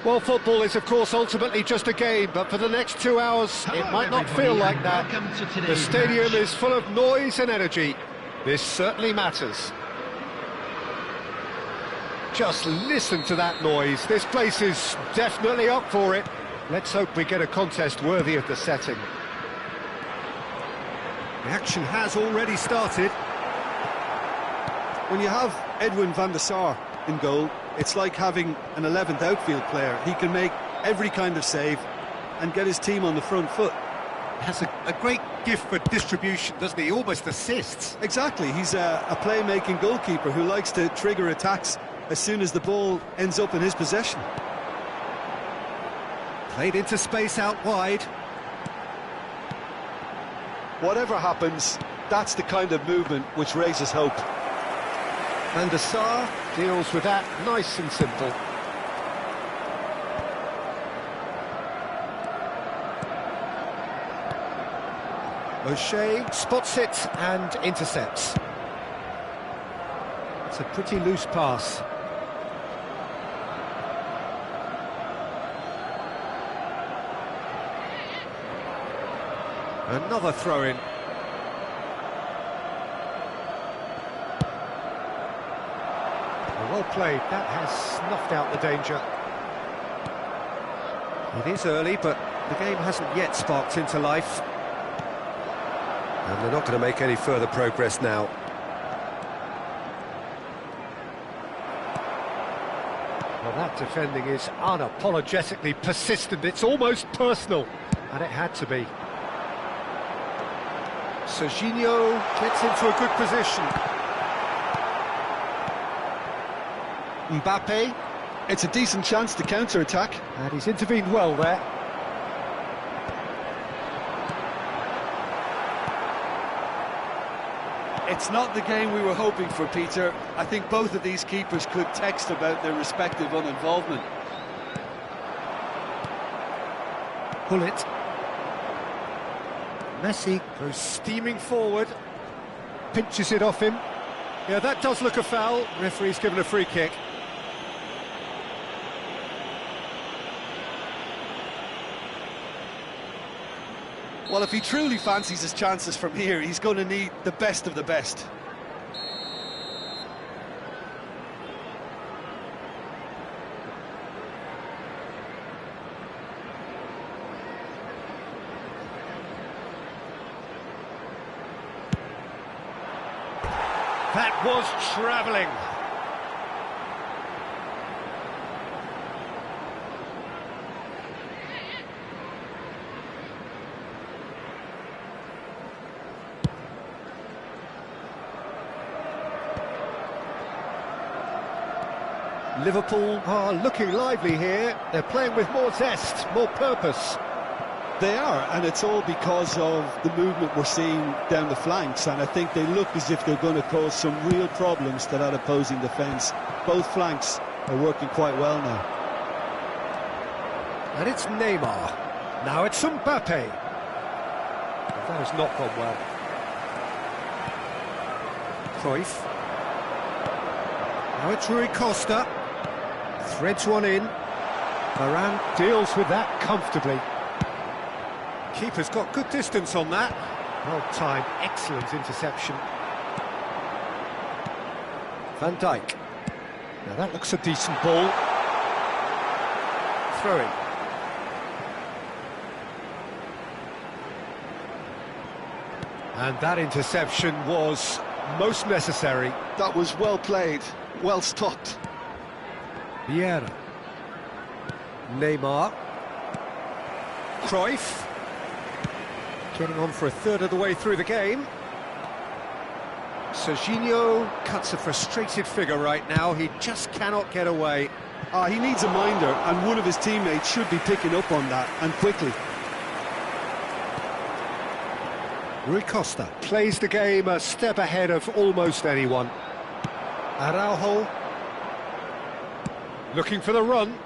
Well, football is, of course, ultimately just a game, but for the next 2 hours, it might not feel like that. The stadium is full of noise and energy. This certainly matters. Just listen to that noise. This place is definitely up for it. Let's hope we get a contest worthy of the setting. The action has already started. When you have Edwin van der Sar in goal, it's like having an 11th outfield player. He can make every kind of save and get his team on the front foot. Has a great gift for distribution, doesn't he? Almost assists. Exactly, he's a play-making goalkeeper who likes to trigger attacks as soon as the ball ends up in his possession. Played into space out wide. Whatever happens, that's the kind of movement which raises hope. Van der Sar deals with that nice and simple. O'Shea spots it and intercepts. It's a pretty loose pass. Another throw-in. Well played, that has snuffed out the danger. It is early, but the game hasn't yet sparked into life. And they're not going to make any further progress now. Well, that defending is unapologetically persistent. It's almost personal, and it had to be. Serginho gets into a good position. Mbappe. It's a decent chance to counter-attack. And he's intervened well there. It's not the game we were hoping for, Peter. I think both of these keepers could text about their respective uninvolvement. Pull it. Messi goes steaming forward. Pinches it off him. Yeah, that does look a foul. Referee's given a free kick. Well, if he truly fancies his chances from here, he's going to need the best of the best. That was travelling. Liverpool are looking lively here. They're playing with more zest, more purpose. They are, and it's all because of the movement we're seeing down the flanks, and I think they look as if they're going to cause some real problems to that opposing defence. Both flanks are working quite well now. And it's Neymar. Now it's Mbappe. That has not gone well. Cruyff. Now it's Rui Costa. Threads one in. Varane deals with that comfortably. Keeper's got good distance on that. Well timed, excellent interception. Van Dijk. Now that looks a decent ball. Throw in. And that interception was most necessary. That was well played, well stopped. Vieira. Neymar. Cruyff. Getting on for a third of the way through the game. Serginho cuts a frustrated figure right now. He just cannot get away. He needs a minder, and one of his teammates should be picking up on that, and quickly. Rui Costa plays the game a step ahead of almost anyone. Araujo. Looking for the run.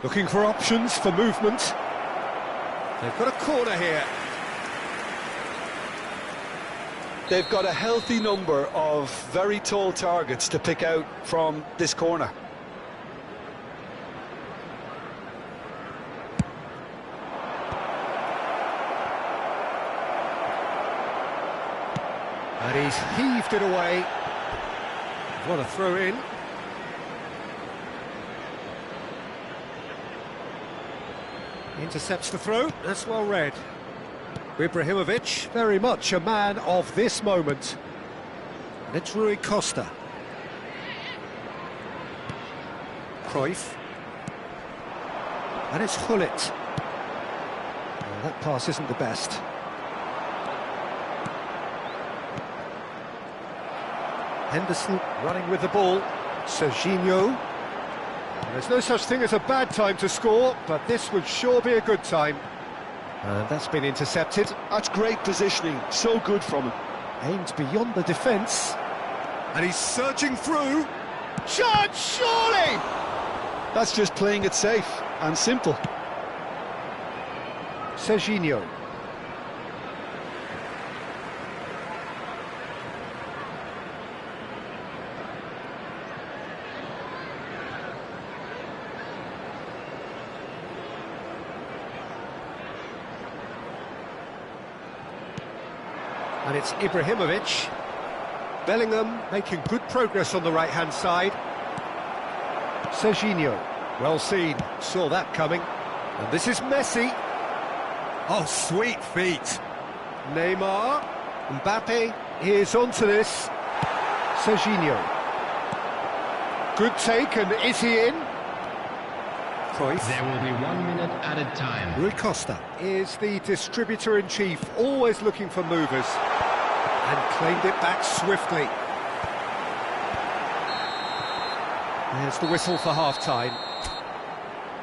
Looking for options for movement. They've got a corner here. They've got a healthy number of very tall targets to pick out from this corner. And he's heaved it away. What a throw in. Intercepts the throw, that's well read. Ibrahimovic, very much a man of this moment. And it's Rui Costa. Cruyff. And it's Hullet. Oh, that pass isn't the best. Henderson running with the ball. Serginho. There's no such thing as a bad time to score, but this would sure be a good time. And that's been intercepted. That's great positioning, so good from him. Aimed beyond the defence. And he's surging through. Chance, surely! That's just playing it safe and simple. Serginho. And it's Ibrahimovic. Bellingham making good progress on the right-hand side. Serginho, well seen, saw that coming. And this is Messi. Oh, sweet feet. Neymar. Mbappe is onto this. Serginho. Good take, and is he in? Cruyff. There will be 1 minute at a time. Rui Costa is the distributor-in-chief, always looking for movers. And claimed it back swiftly. There's the whistle for half-time.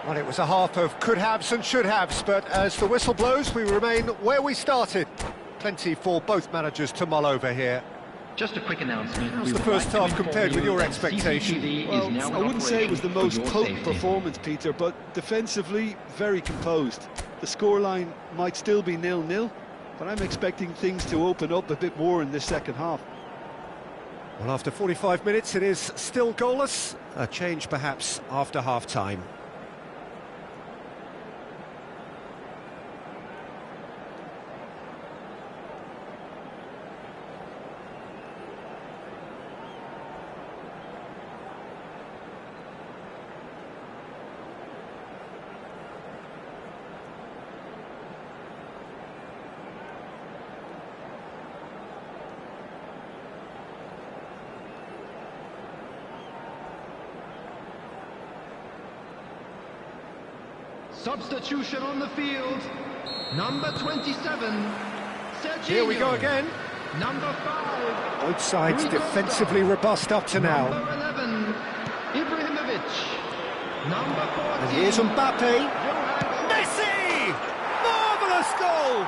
Well, it was a half of could-haves and should-haves, but as the whistle blows, we remain where we started. Plenty for both managers to mull over here. Just a quick announcement. How's the first half compared with your expectation? Well, I wouldn't say it was the most potent performance, Peter, but defensively, very composed. The scoreline might still be 0-0, but I'm expecting things to open up a bit more in this second half. Well, after 45 minutes, it is still goalless. A change, perhaps, after half-time. Substitution on the field. Number 27, Serginho. Here we go again. Number 5. Both sides defensively robust up to now. Number 11, Ibrahimovic. Number 14. And here's Mbappe. Johan. Messi! Marvellous goal!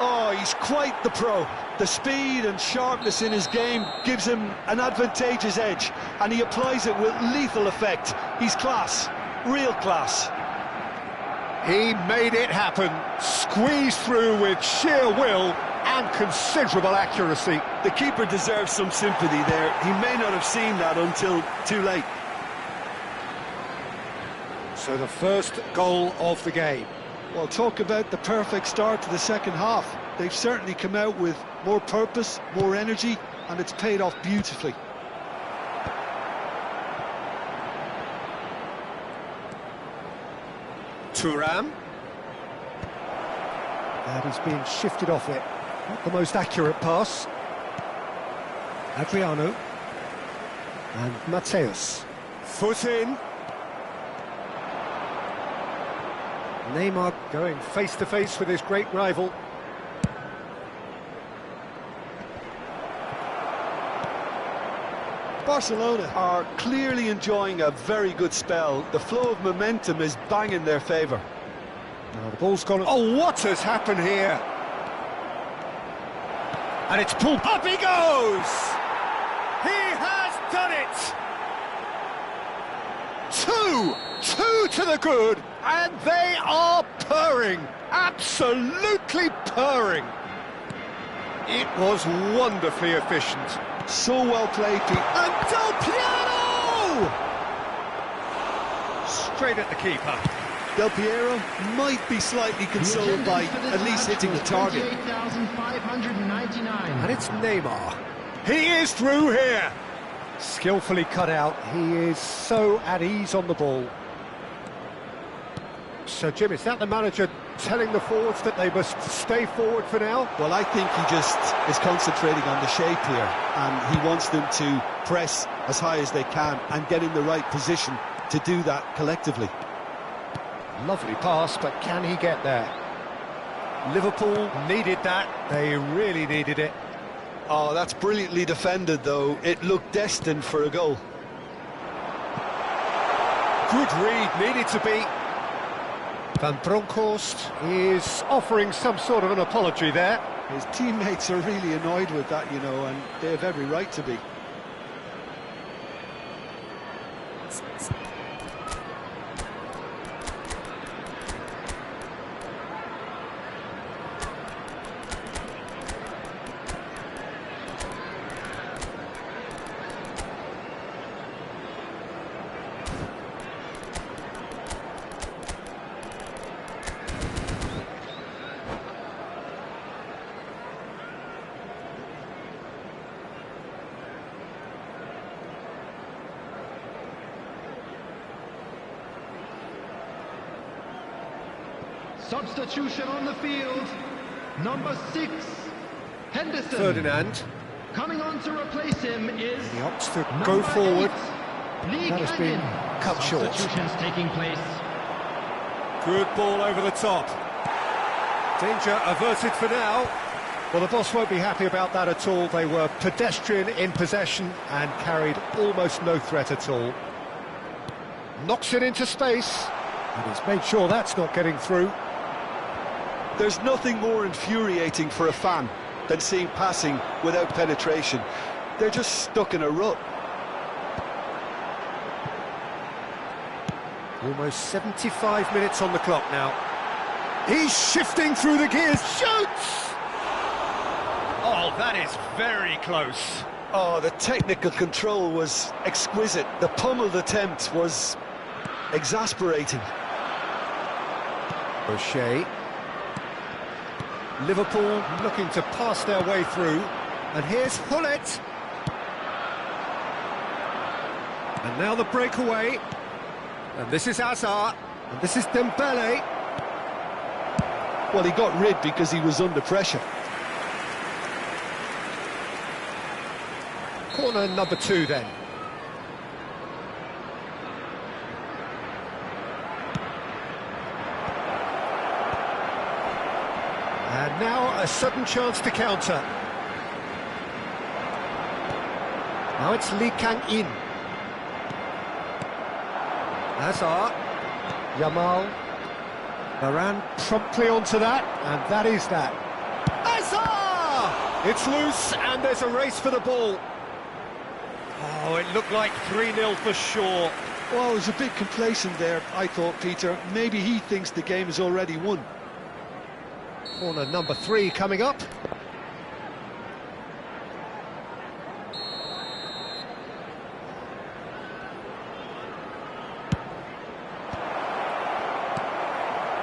Oh, he's quite the pro. The speed and sharpness in his game gives him an advantageous edge, and he applies it with lethal effect. He's class, real class. He made it happen, squeezed through with sheer will and considerable accuracy. The keeper deserves some sympathy there. He may not have seen that until too late. So the first goal of the game. Well, talk about the perfect start to the second half. They've certainly come out with more purpose, more energy, and it's paid off beautifully. Thuram. And he's being shifted off it. Not the most accurate pass. Adriano. And Mateus. Foot in. Neymar going face-to-face with his great rival. Barcelona are clearly enjoying a very good spell. The flow of momentum is bang in their favour. Now the ball's gone. Oh, what has happened here? And it's pulled. Up he goes! He has done it! Two to the good, and they are purring. Absolutely purring. It was wonderfully efficient. So well played, Pete. And Del Piero! Straight at the keeper. Del Piero might be slightly consoled by at least hitting the target. 28,599. And it's Neymar. He is through here. Skillfully cut out. He is so at ease on the ball. So, Jim, is that the manager telling the forwards that they must stay forward for now? Well, I think he just is concentrating on the shape here, and he wants them to press as high as they can and get in the right position to do that collectively. Lovely pass, but can he get there? Liverpool needed that. They really needed it. Oh, that's brilliantly defended, though. It looked destined for a goal. Good read, needed to be. Van Bronckhorst is offering some sort of an apology there. His teammates are really annoyed with that, you know, and they have every right to be. Substitution on the field. Number 6, Henderson. Ferdinand. Coming on to replace him is He opts to number go forward. 8, Lee That has been Canyon. cut short. Substitutions taking place. Good ball over the top. Danger averted for now. Well, the boss won't be happy about that at all. They were pedestrian in possession and carried almost no threat at all. Knocks it into space. And he's made sure that's not getting through. There's nothing more infuriating for a fan than seeing passing without penetration. They're just stuck in a rut. Almost 75 minutes on the clock now. He's shifting through the gears, shoots! Oh, that is very close. Oh, the technical control was exquisite. The pummeled attempt was exasperating. O'Shea. Liverpool looking to pass their way through. And here's Hullet. And now the breakaway. And this is Hazard. And this is Dembele. Well, he got rid because he was under pressure. Corner number 2 then. And now a sudden chance to counter. Now it's Lee Kang-in. Hazard. Yamal. Varane promptly onto that, and that is that. Hazard! It's loose, and there's a race for the ball. Oh, it looked like 3-0 for sure. Well, he was a bit complacent there, I thought, Peter. Maybe he thinks the game is already won. Corner number 3 coming up.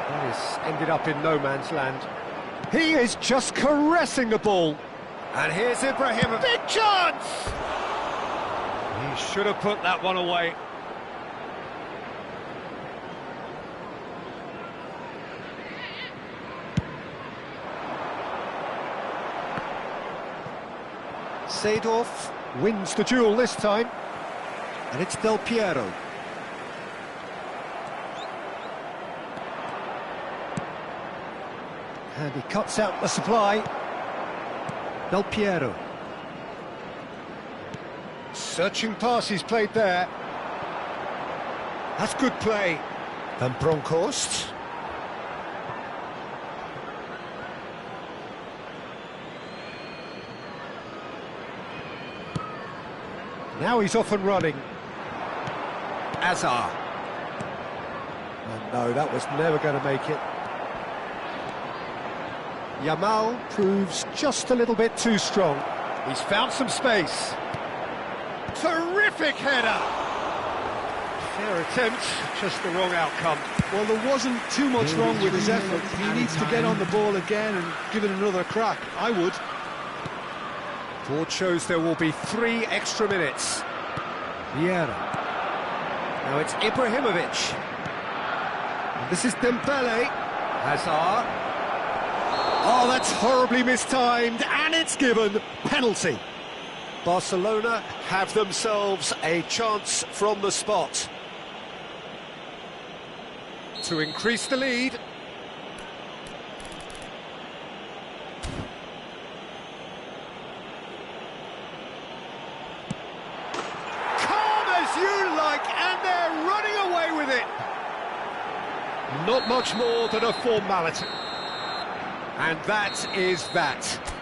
That has ended up in no man's land. He is just caressing the ball. And here's Ibrahimovic. Big chance! He should have put that one away. Seedorf wins the duel this time, and it's Del Piero. And he cuts out the supply. Del Piero. Searching pass he's played there. That's good play. Van Bronckhorst. Now he's off and running. Hazard. Oh no, that was never going to make it. Yamal proves just a little bit too strong. He's found some space. Terrific header! Fair attempt, just the wrong outcome. Well, there wasn't too much wrong with his effort. He needs to get on the ball again and give it another crack. I would. Board shows there will be 3 extra minutes. Vieira. Now it's Ibrahimovic. And this is Dembele. Hazard. Oh, that's horribly mistimed, and it's given. Penalty. Barcelona have themselves a chance from the spot to increase the lead. You like, and they're running away with it. Not much more than a formality. And that is that.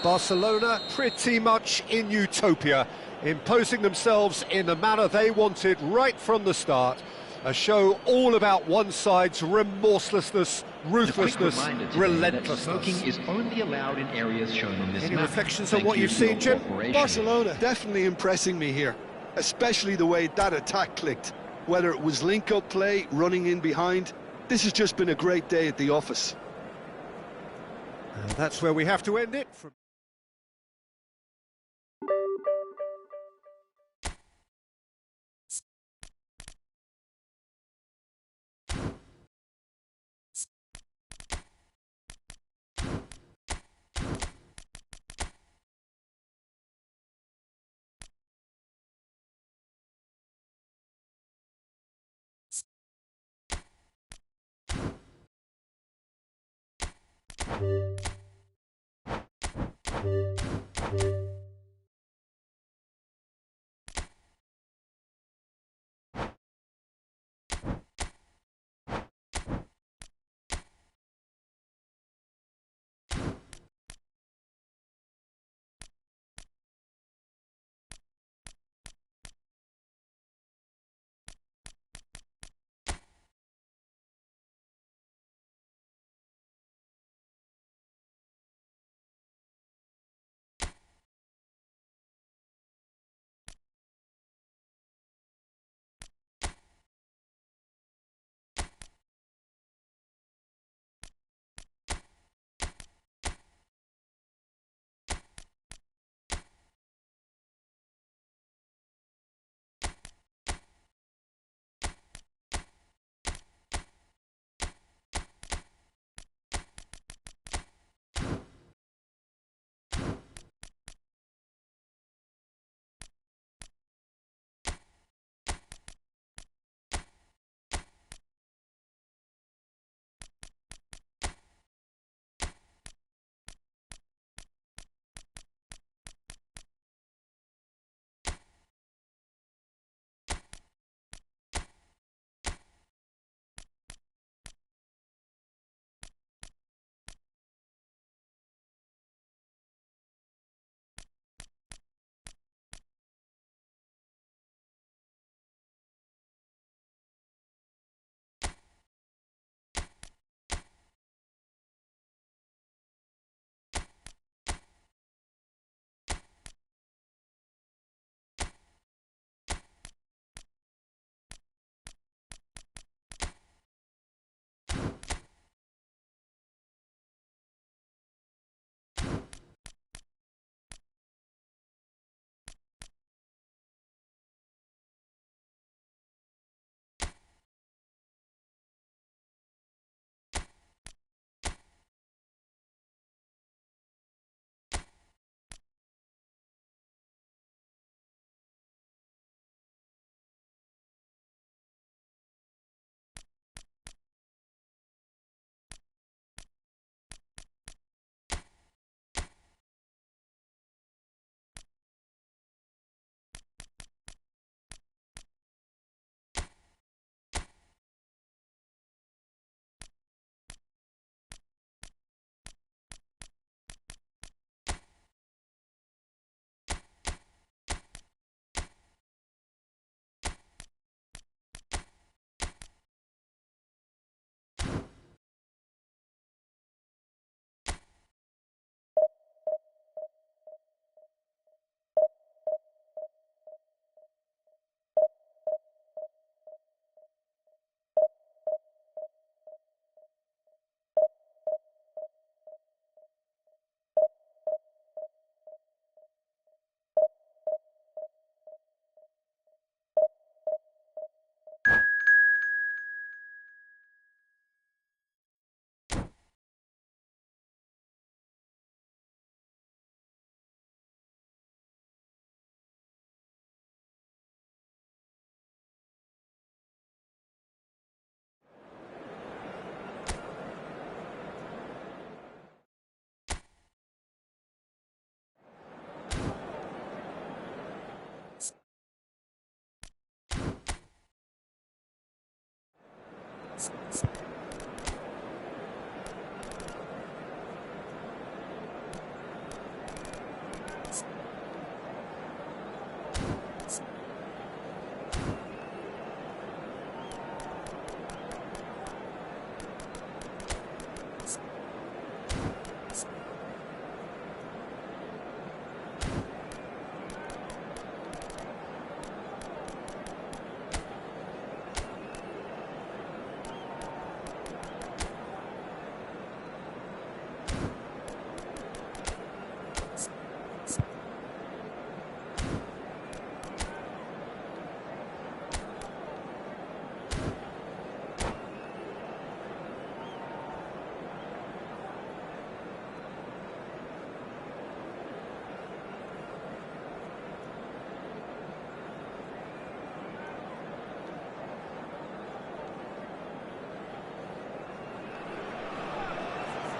Barcelona pretty much in utopia, imposing themselves in the manner they wanted right from the start. A show all about one side's remorselessness, ruthlessness, relentlessness. Smoking is only allowed in areas shown on this Any map. reflections on what you've seen, Jim? Barcelona definitely impressing me here, especially the way that attack clicked. Whether it was link-up play, running in behind, this has just been a great day at the office. And that's where we have to end it.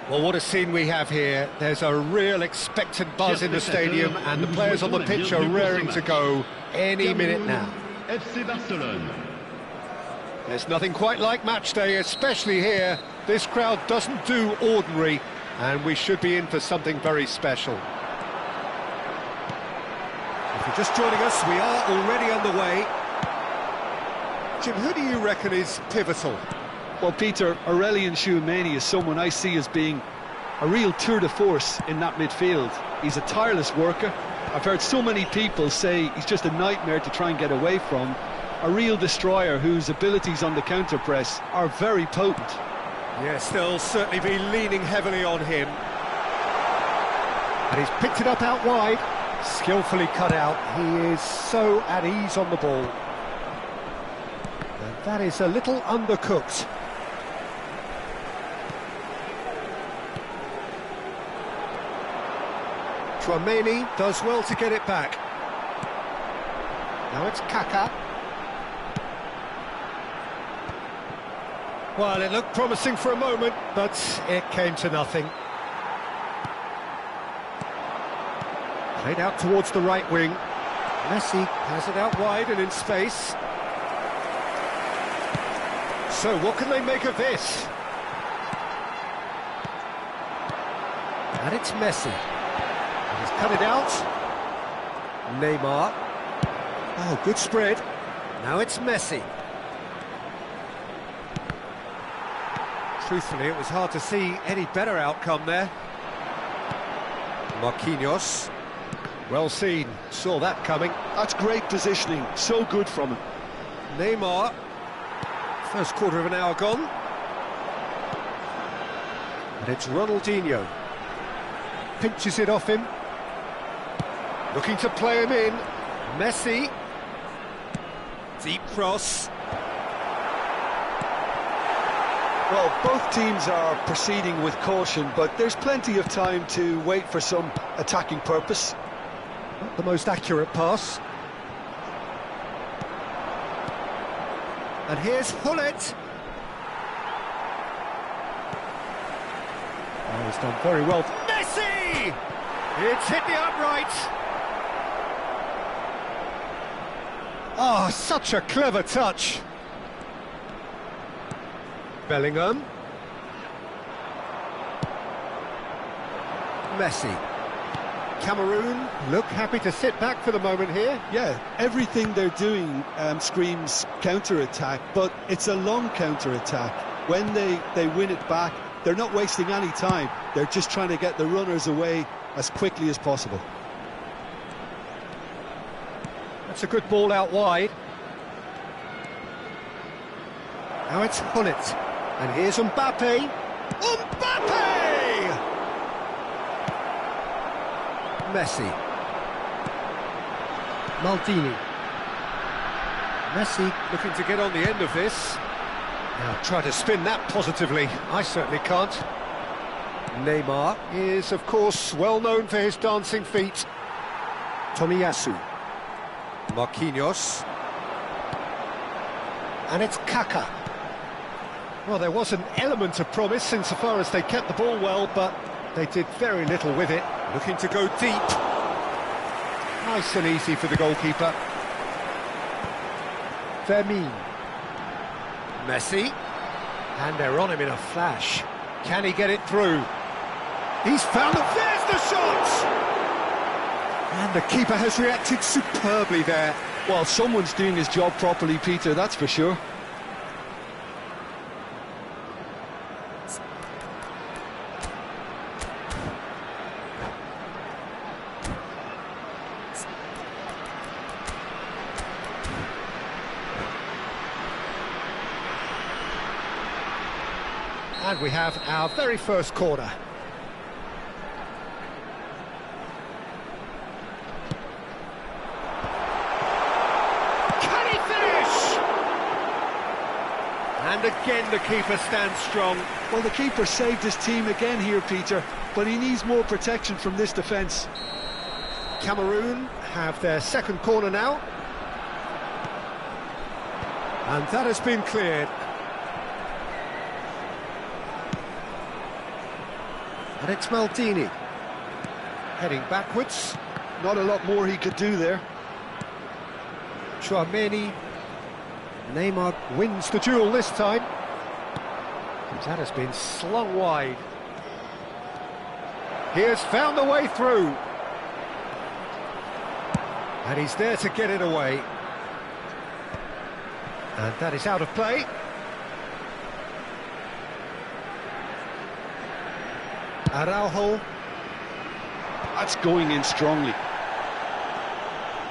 Well, what a scene we have here. There's a real expectant buzz in the stadium, and the players on the pitch are raring to go any minute now. FC Barcelone. There's nothing quite like match day, especially here. This crowd doesn't do ordinary, and we should be in for something very special. If you're just joining us, we are already underway. Jim, who do you reckon is pivotal? Well, Peter, Aurelien Tchouameni is someone I see as being a real tour de force in that midfield. He's a tireless worker. I've heard so many people say he's just a nightmare to try and get away from. A real destroyer whose abilities on the counter-press are very potent. Yes, they'll certainly be leaning heavily on him. And he's picked it up out wide. Skillfully cut out. He is so at ease on the ball. And that is a little undercooked. Tchouameni does well to get it back. Now it's Kaka. Well, it looked promising for a moment, but it came to nothing. Played out towards the right wing. Messi has it out wide and in space. So what can they make of this? And it's Messi. He's cut it out. Neymar. Oh, good spread. Now it's Messi. Truthfully, it was hard to see any better outcome there. Marquinhos. Well seen. Saw that coming. That's great positioning. So good from him. Neymar. First quarter of an hour gone. And it's Ronaldinho. Pinches it off him. Looking to play him in. Messi. Deep cross. Well, both teams are proceeding with caution, but there's plenty of time to wait for some attacking purpose. Not the most accurate pass. And here's Hullet. Oh, he's done very well. Messi! It's hit the upright. Oh, such a clever touch. Bellingham. Messi. Cameroon look happy to sit back for the moment here. Yeah, everything they're doing screams counter-attack, but it's a long counter-attack. When they win it back, they're not wasting any time. They're just trying to get the runners away as quickly as possible. That's a good ball out wide. Now it's Hullet. And here's Mbappe. Mbappe! Messi. Maldini. Messi looking to get on the end of this. Now try to spin that positively. I certainly can't. Neymar is, of course, well known for his dancing feet. Tomiyasu. Marquinhos. And it's Kaka. Well, there was an element of promise insofar as they kept the ball well, but they did very little with it. Looking to go deep. Nice and easy for the goalkeeper. Fermin. Messi. And they're on him in a flash. Can he get it through? He's found it. There's the shot! And the keeper has reacted superbly there. Well, someone's doing his job properly, Peter, that's for sure. And we have our very first corner. Can he finish? And again the keeper stands strong. Well, the keeper saved his team again here, Peter, but he needs more protection from this defence. Cameroon have their second corner now. And that has been cleared. And it's Maldini. Heading backwards. Not a lot more he could do there. Chouameni. Neymar wins the duel this time. That has been slung wide. He has found a way through. And he's there to get it away. And that is out of play. Araujo. That's going in strongly.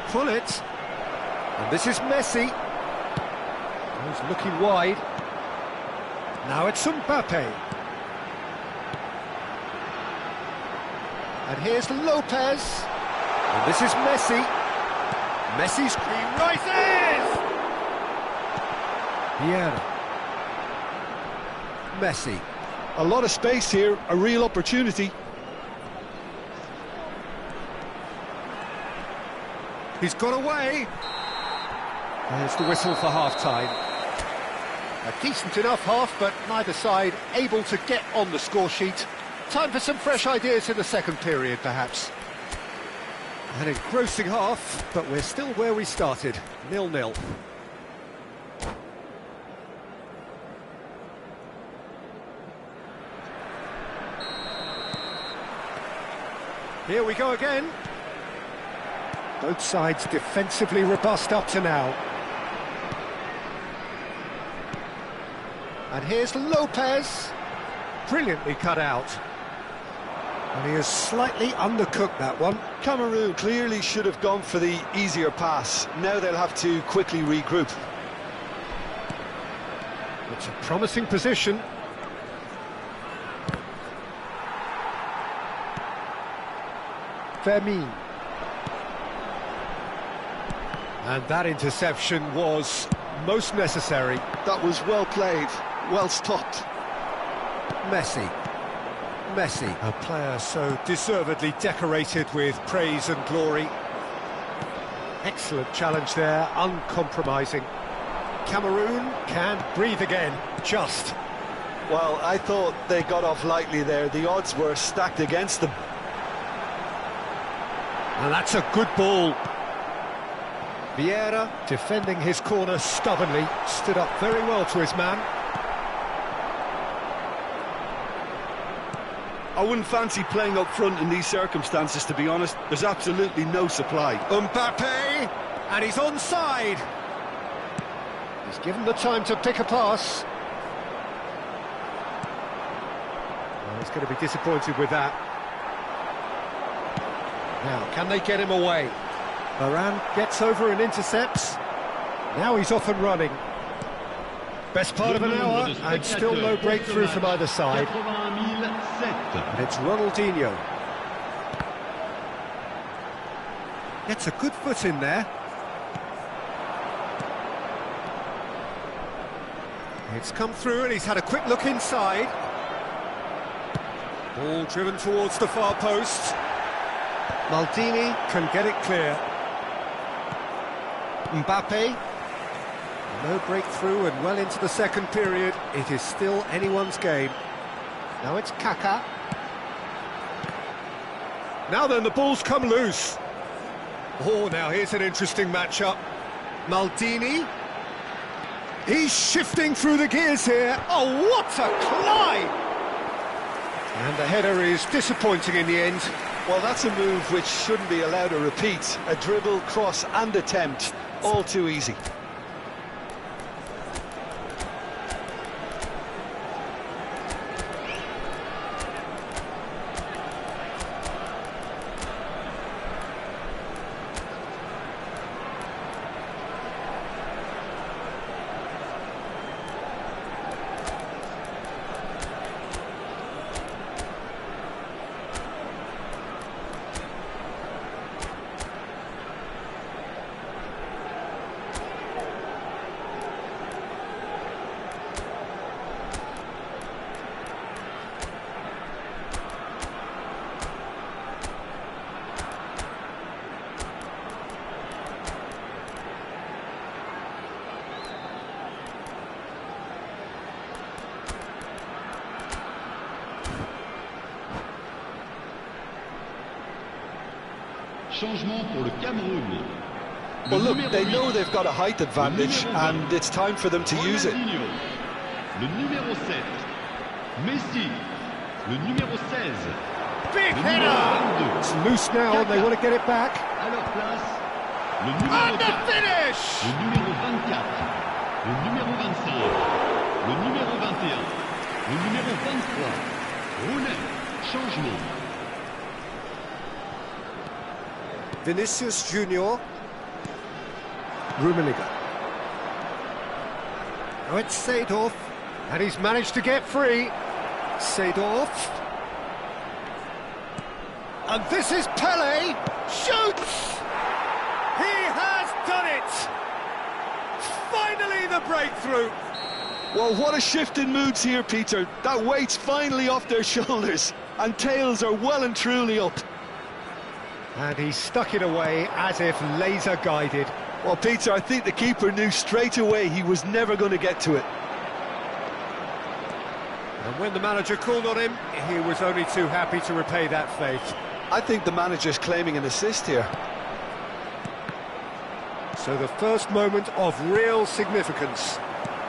Pull it. And this is Messi. He's looking wide. Now it's Mbappe. And here's Lopez. And this is Messi. Messi's he rises! Vieira. Messi. A lot of space here, a real opportunity. He's got away. There's the whistle for half-time. A decent enough half, but neither side able to get on the score sheet. Time for some fresh ideas in the second period, perhaps. An engrossing half, but we're still where we started, 0-0. Here we go again. Both sides defensively robust up to now. And here's Lopez. Brilliantly cut out. And he has slightly undercooked that one. Cameroon clearly should have gone for the easier pass. Now they'll have to quickly regroup. It's a promising position. Fermin. And that interception was most necessary. That was well played, well stopped. Messi. Messi, a player so deservedly decorated with praise and glory. Excellent challenge there, uncompromising. Cameroon can breathe again, just. Well, I thought they got off lightly there. The odds were stacked against them. And that's a good ball. Vieira, defending his corner stubbornly, stood up very well to his man. I wouldn't fancy playing up front in these circumstances, to be honest. There's absolutely no supply. Mbappe, and he's onside. He's given the time to pick a pass. Well, he's going to be disappointed with that. Now, can they get him away? Varane gets over and intercepts. Now he's off and running. Best part of an hour, and still no breakthrough from either side. And it's Ronaldinho. Gets a good foot in there. It's come through and he's had a quick look inside. Ball driven towards the far post. Maldini can get it clear. Mbappe. No breakthrough and well into the second period. It is still anyone's game. Now it's Kaká. Now then, the ball's come loose. Oh, now here's an interesting matchup. Maldini. He's shifting through the gears here. Oh, what a climb! And the header is disappointing in the end. Well, that's a move which shouldn't be allowed to repeat. A dribble, cross and attempt, all too easy. Changement pour le Cameroun. Well, look, they know they've got a height advantage, and it's time for them to use it. Le numéro 7. Messi. Le numéro 16. Big Le header! numéro 22. It's loose now and they want to get it back. À leur place, le numéro And the 4. finish! Le numéro 24. Le numéro 25. Le numéro 21. Le numéro 23. Roulette. Changement. Vinicius Junior. Rummenigge. Now it's Seedorf, and he's managed to get free. Seedorf. And this is Pele. Shoots! He has done it! Finally the breakthrough! Well, what a shift in moods here, Peter. That weight's finally off their shoulders, and tails are well and truly up. And he stuck it away as if laser guided. Well, Peter, I think the keeper knew straight away he was never going to get to it. And when the manager called on him, he was only too happy to repay that faith. I think the manager's claiming an assist here. So the first moment of real significance.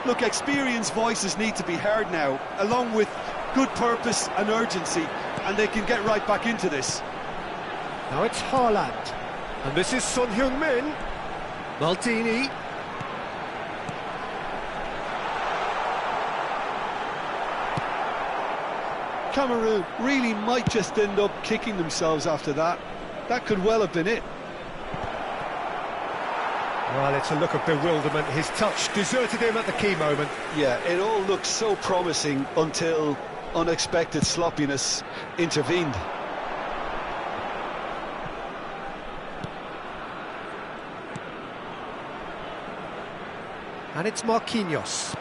Look, experienced voices need to be heard now, along with good purpose and urgency, and they can get right back into this. Now it's Haaland. And this is Son Heung-min. Maldini. Cameroon really might just end up kicking themselves after that. That could well have been it. Well, it's a look of bewilderment. His touch deserted him at the key moment. Yeah, it all looked so promising until unexpected sloppiness intervened. And it's Marquinhos.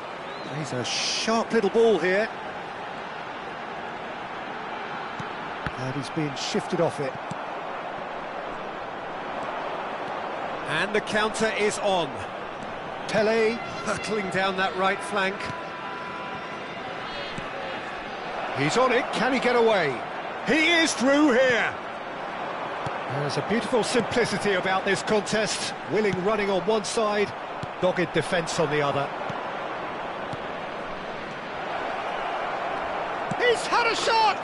He's a sharp little ball here. And he's being shifted off it. And the counter is on. Pele hurtling down that right flank. He's on it, can he get away? He is through here. There's a beautiful simplicity about this contest. Willing running on one side, dogged defence on the other. He's had a shot!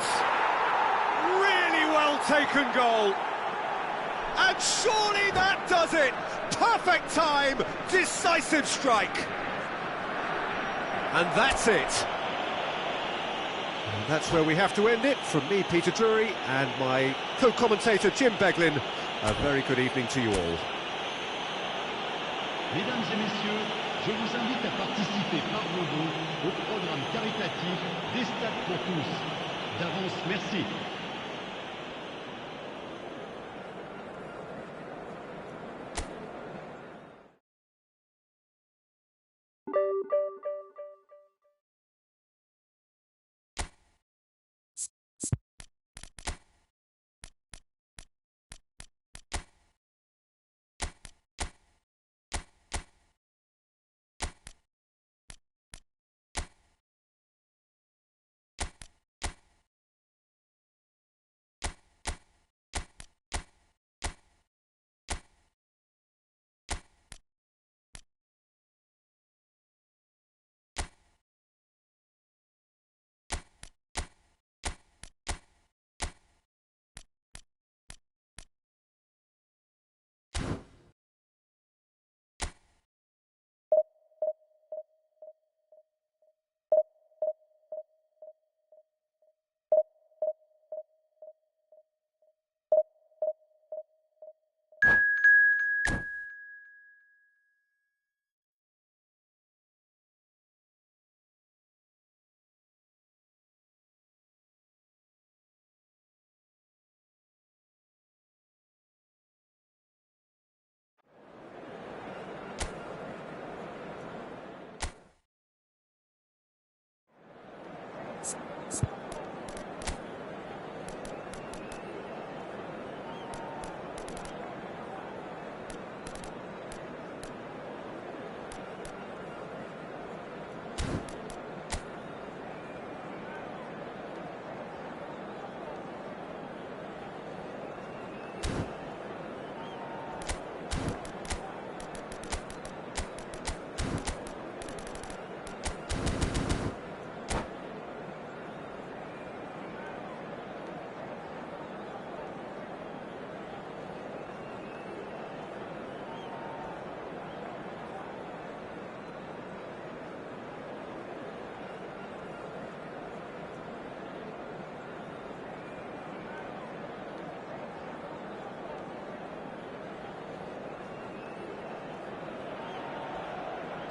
Really well taken goal. And surely that does it! Perfect time, decisive strike. And that's it. And that's where we have to end it. From me, Peter Drury, and my co-commentator, Jim Beglin, a very good evening to you all. Mesdames et messieurs, je vous invite à participer par vos dons au programme caritatif des Stades pour tous. D'avance, merci.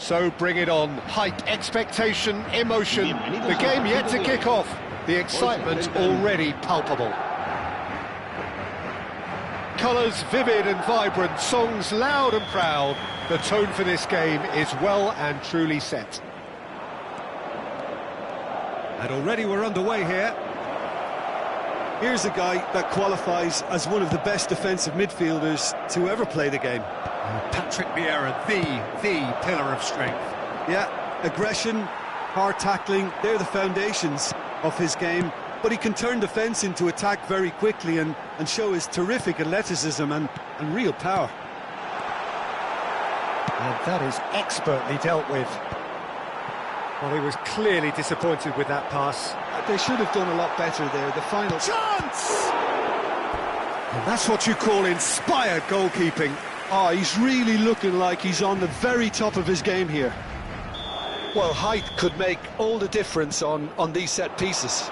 So bring it on. Hype, expectation, emotion. The game yet to kick off. The excitement already palpable. Colours vivid and vibrant, songs loud and proud. The tone for this game is well and truly set. And already we're underway here. Here's a guy that qualifies as one of the best defensive midfielders to ever play the game. Patrick Vieira, the pillar of strength. Yeah, aggression, hard tackling, they're the foundations of his game. But he can turn defence into attack very quickly and show his terrific athleticism and real power. And that is expertly dealt with. Well, he was clearly disappointed with that pass. They should have done a lot better there. The final Chance! And that's what you call inspired goalkeeping. Oh, he's really looking like he's on the very top of his game here. Well, height could make all the difference on these set pieces.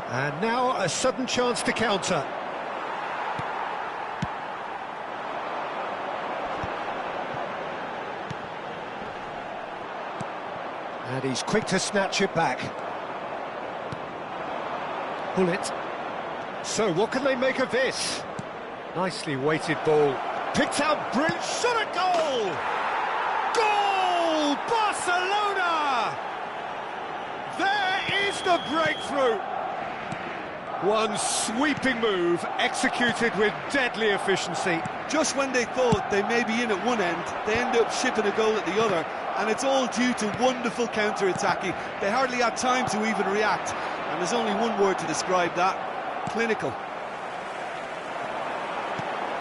And now a sudden chance to counter. And he's quick to snatch it back. Pull it. So what can they make of this? Nicely weighted ball. Picked out, brilliant shot at goal! Goal! Barcelona! There is the breakthrough! One sweeping move, executed with deadly efficiency. Just when they thought they may be in at one end, they end up shipping a goal at the other, and it's all due to wonderful counter-attacking. They hardly had time to even react, and there's only one word to describe that: clinical.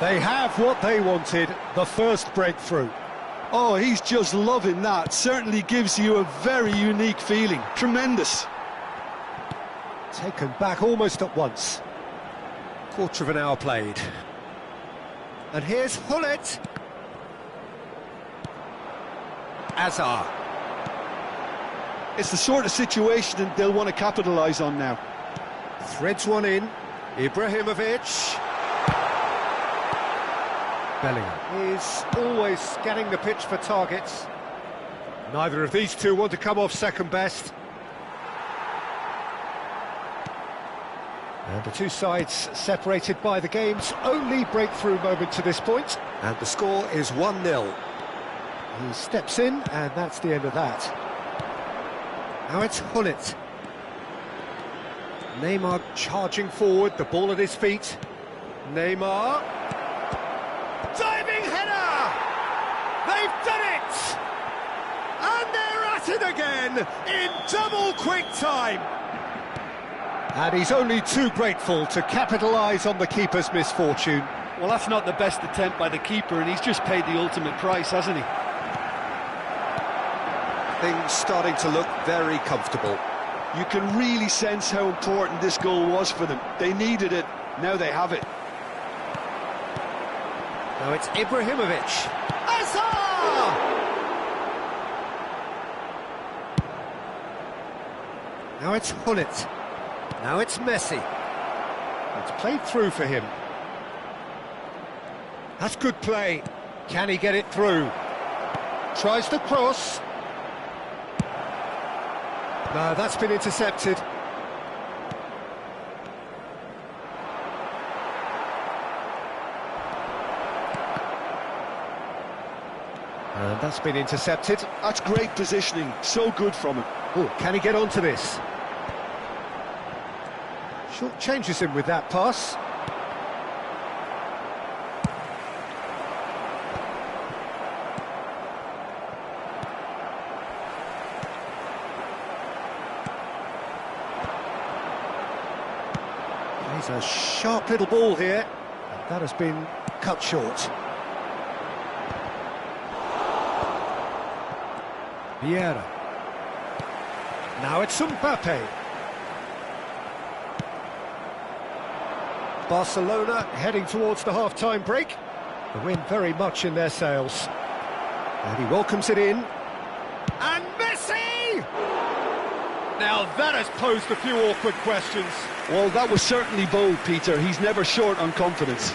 They have what they wanted, the first breakthrough. Oh, he's just loving that. Certainly gives you a very unique feeling. Tremendous. Taken back almost at once. Quarter of an hour played. And here's Hullet. Azar. It's the sort of situation that they'll want to capitalise on now. Threads one in. Ibrahimovic. Bellingham is always scanning the pitch for targets. Neither of these two want to come off second best. And the two sides separated by the game's only breakthrough moment to this point. And the score is 1-0. He steps in, and that's the end of that. Now it's Hullet. Neymar charging forward, the ball at his feet. Neymar. Diving header! They've done it! And they're at it again in double quick time. And he's only too grateful to capitalise on the keeper's misfortune. Well, that's not the best attempt by the keeper, and he's just paid the ultimate price, hasn't he? Things starting to look very comfortable. You can really sense how important this goal was for them. They needed it, now they have it. Now it's Ibrahimovic. Azar! Now it's Hullet. Now it's Messi. It's played through for him. That's good play. Can he get it through? Tries the cross. No, that's been intercepted. And that's been intercepted. That's great positioning, so good from him. Oh, can he get onto this? Short changes him with that pass. He's a sharp little ball here. And that has been cut short. Vieira. Now it's Mbappe. Barcelona heading towards the half-time break. The wind very much in their sails. And he welcomes it in. And Messi! Now that has posed a few awkward questions. Well, that was certainly bold, Peter. He's never short on confidence.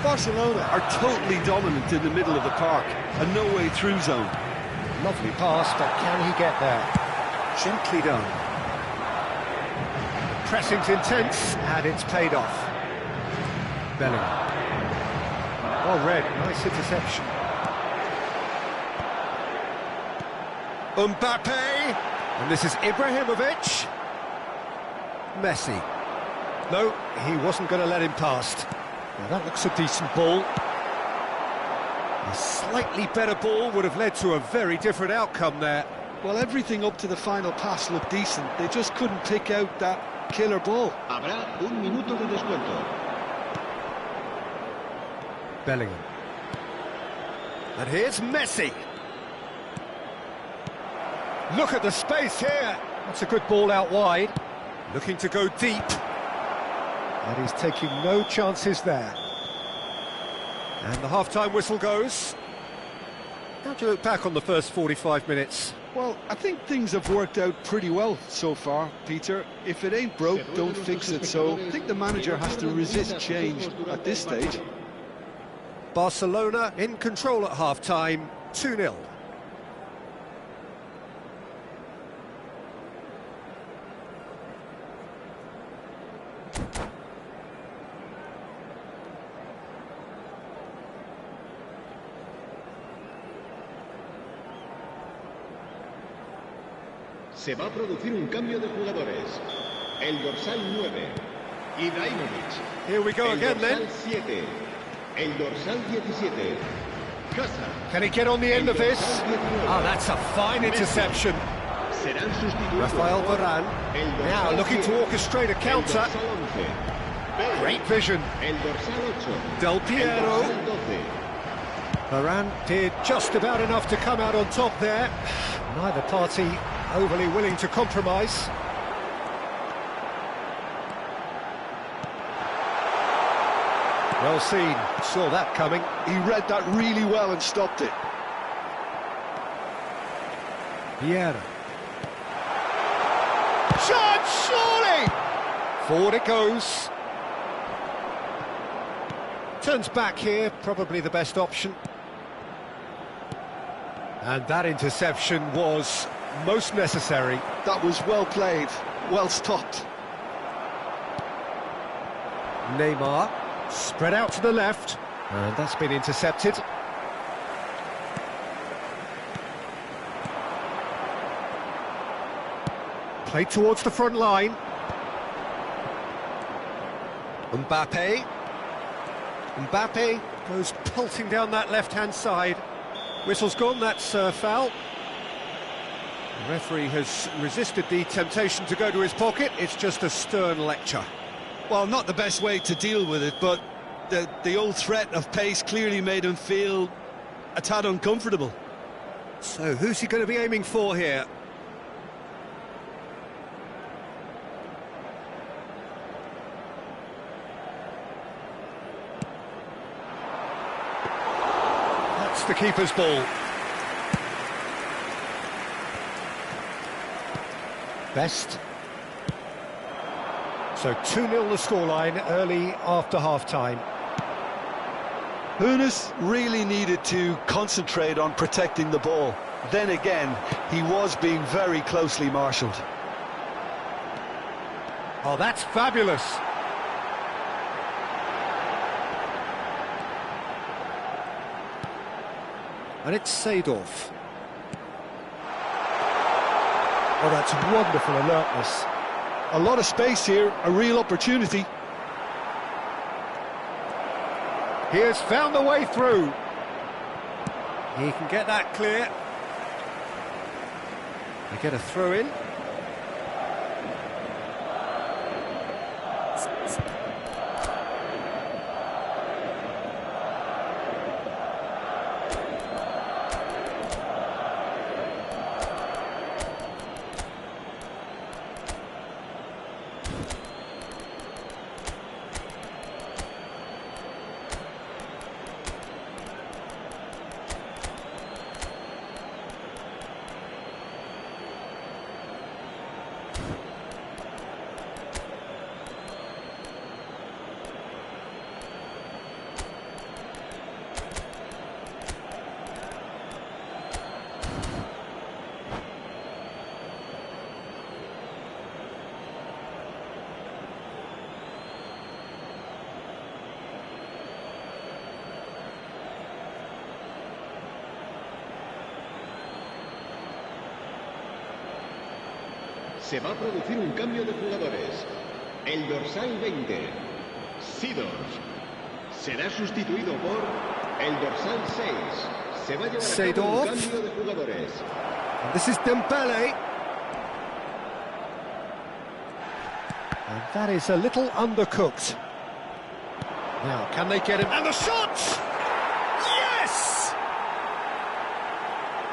Barcelona are totally dominant in the middle of the park, a no-way through zone. Lovely pass, but can he get there? Gently done. The pressing's intense, and it's paid off. Bellingham. Well read, nice interception. Mbappe, and this is Ibrahimovic. Messi. No, he wasn't going to let him past. Well, that looks a decent ball. A slightly better ball would have led to a very different outcome there. Well, everything up to the final pass looked decent. They just couldn't pick out that killer ball. Habrá un minuto de descuento. Bellingham. And here's Messi. Look at the space here. That's a good ball out wide. Looking to go deep. And he's taking no chances there. And the half-time whistle goes. How do you look back on the first 45 minutes? Well, I think things have worked out pretty well so far, Peter. If it ain't broke, don't fix it. So I think the manager has to resist change at this stage. Barcelona in control at half-time, 2-0. Se va a producir un cambio de jugadores. El dorsal 9, Ibrahimovic. Here we go again then. El dorsal 7, el dorsal 17, Casa. Can he get on the end of this? Oh, that's a fine interception. Serán sustituidos Rafael por Varane, el dorsal now looking to 10, orchestrate a el counter. dorsal 11, Bale, Great vision. el dorsal 8, Del el Piero. dorsal 12. Varane did just about enough to come out on top there. Neither party overly willing to compromise. Well seen, saw that coming. He read that really well and stopped it. Vieira. Shot, surely! Forward it goes. Turns back here, probably the best option. And that interception was most necessary. That was well played, well stopped. Neymar, spread out to the left, and that's been intercepted. Played towards the front line. Mbappe. Mbappe goes pelting down that left-hand side. Whistle's gone, that's foul. The referee has resisted the temptation to go to his pocket. It's just a stern lecture. Well, not the best way to deal with it, but the old threat of pace clearly made him feel a tad uncomfortable. So who's he going to be aiming for here? That's the keeper's ball. Best. So 2-0 the scoreline early after half-time. Hunes really needed to concentrate on protecting the ball. Then again, he was being very closely marshalled. Oh, that's fabulous. And it's Seedorf. Oh, that's wonderful alertness. A lot of space here, a real opportunity. He has found the way through. He can get that clear. They get a throw in. Se va a producir un cambio de jugadores. El dorsal 20, Seedorf, será sustituido por el dorsal 6. Se va a llevar a cabo un cambio de jugadores. This is Dembele. And that is a little undercooked. Now, can they get him? And the shot! Yes!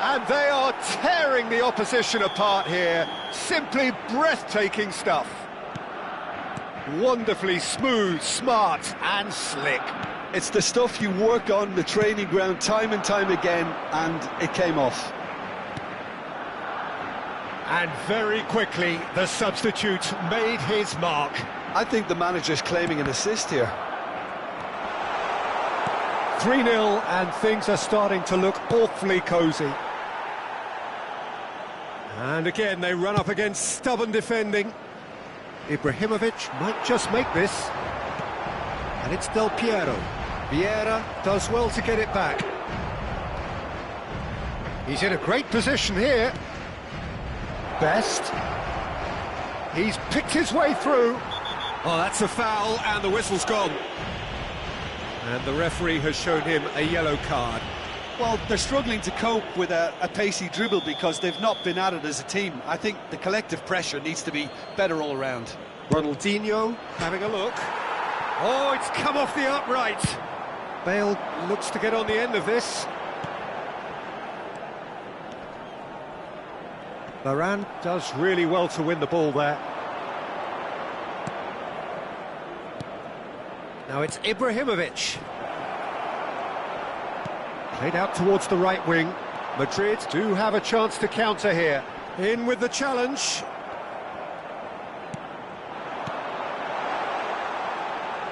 And they are tearing the opposition apart here. Simply breathtaking stuff. Wonderfully smooth, smart and slick. It's the stuff you work on the training ground time and time again, and it came off. And very quickly, the substitute made his mark. I think the manager's claiming an assist here. 3-0, and things are starting to look awfully cosy. And again, they run up against stubborn defending. Ibrahimovic might just make this. And it's Del Piero. Vieira does well to get it back. He's in a great position here. Best. He's picked his way through. Oh, that's a foul, and the whistle's gone. And the referee has shown him a yellow card. Well, they're struggling to cope with a pacey dribble because they've not been at it as a team. I think the collective pressure needs to be better all around. Ronaldinho having a look. Oh, it's come off the upright. Bale looks to get on the end of this. Varane does really well to win the ball there. Now it's Ibrahimovic. Played out towards the right wing. Madrid do have a chance to counter here. In with the challenge.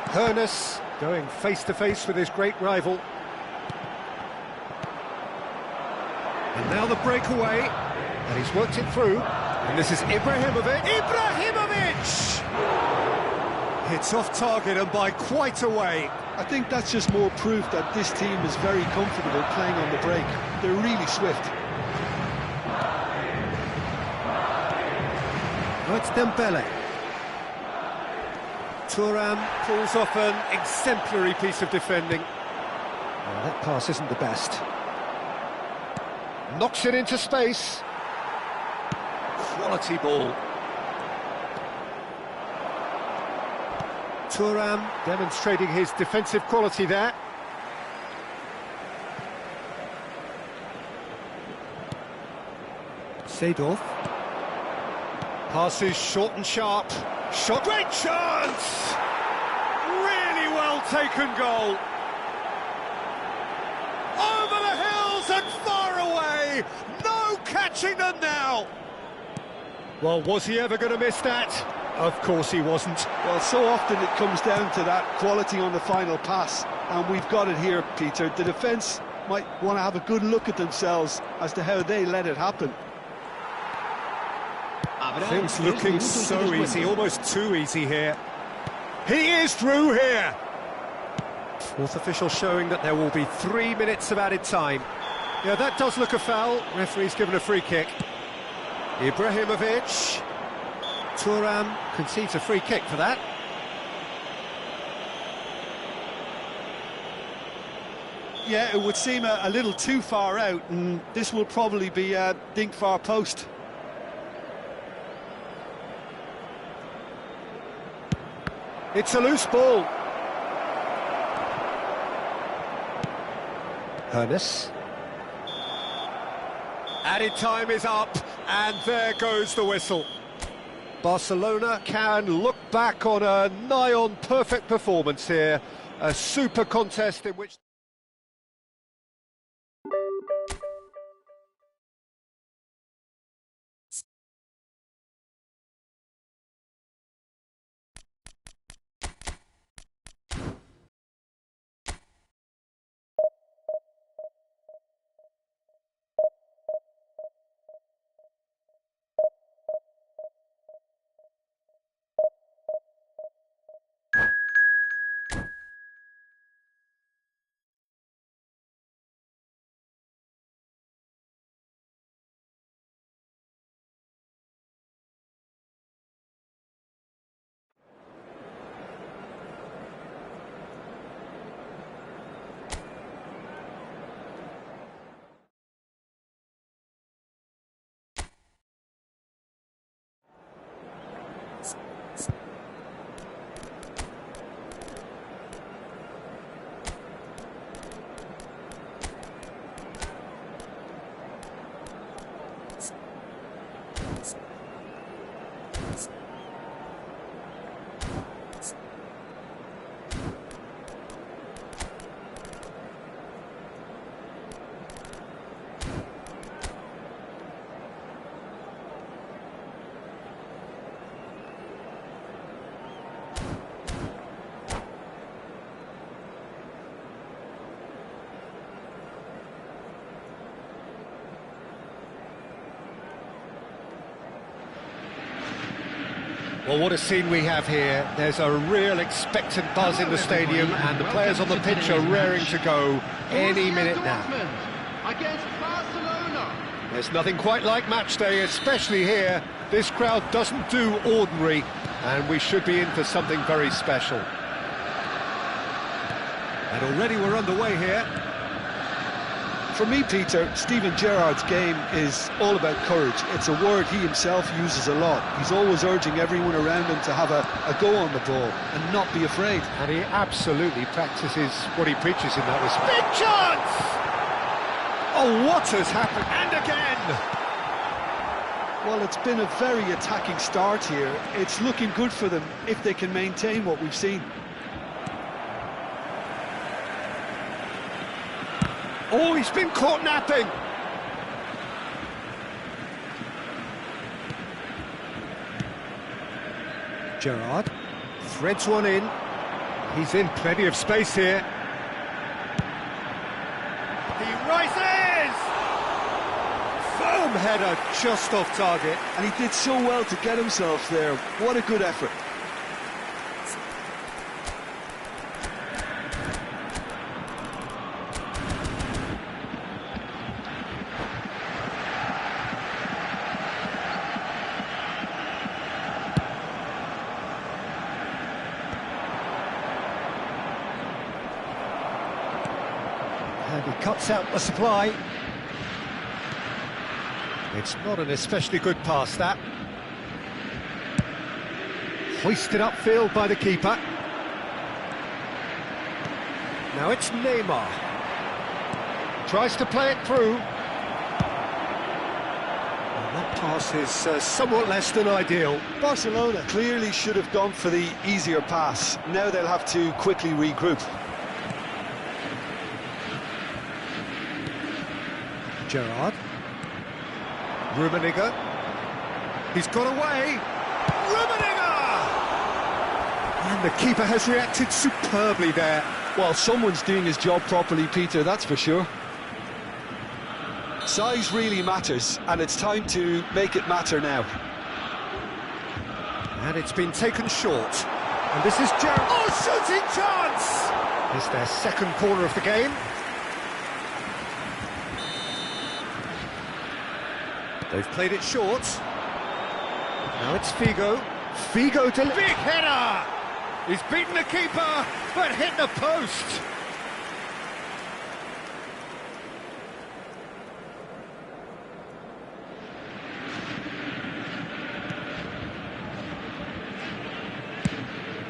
Hoeneß going face-to-face with his great rival. And now the breakaway. And he's worked it through. And this is Ibrahimovic. Ibrahimovic! It's off target and by quite a way. I think that's just more proof that this team is very comfortable playing on the break. They're really swift. Oh, it's Dembele. Thuram pulls off an exemplary piece of defending. Oh, that pass isn't the best. Knocks it into space. Quality ball. Thuram demonstrating his defensive quality there. Seedorf. Passes short and sharp. Shot. Great chance! Really well taken goal. Over the hills and far away. No catching them now. Well, was he ever going to miss that? Of course he wasn't. Well, so often it comes down to that quality on the final pass, and we've got it here, Peter. The defence might want to have a good look at themselves as to how they let it happen. Things looking so easy, almost too easy here. He is through here. Fourth official showing that there will be 3 minutes of added time. Yeah, that does look a foul. Referee's given a free kick. Ibrahimovic. Thuram concedes a free kick for that. Yeah, it would seem a little too far out, and this will probably be a dink far post. It's a loose ball. Hoeneß. Added time is up, and there goes the whistle. Barcelona can look back on a nigh-on perfect performance here. A super contest in which... Well, what a scene we have here. There's a real expectant buzz in the stadium, and the players on the pitch are raring to go any minute now. Against Barcelona. There's nothing quite like match day, especially here. This crowd doesn't do ordinary, and we should be in for something very special. And already we're underway here. For me, Peter, Steven Gerrard's game is all about courage. It's a word he himself uses a lot. He's always urging everyone around him to have a go on the ball and not be afraid. And he absolutely practices what he preaches in that respect. Big chance! Oh, what has happened? And again! Well, it's been a very attacking start here. It's looking good for them if they can maintain what we've seen. Oh, he's been caught napping! Gerrard threads one in. He's in plenty of space here. He rises! Firm header just off target. And he did so well to get himself there. What a good effort. And he cuts out the supply. It's not an especially good pass, that. Hoisted upfield by the keeper. Now it's Neymar. Tries to play it through. And that pass is somewhat less than ideal. Barcelona clearly should have gone for the easier pass. Now they'll have to quickly regroup. Gerrard. Rummenigge. He's got away. Rummenigge! And the keeper has reacted superbly there. Well, someone's doing his job properly, Peter, that's for sure. Size really matters, and it's time to make it matter now. And it's been taken short. And this is Gerrard. Oh, shooting chance! It's their second corner of the game. They've played it short. Now it's Figo. Figo to... Big header! He's beaten the keeper, but hit the post.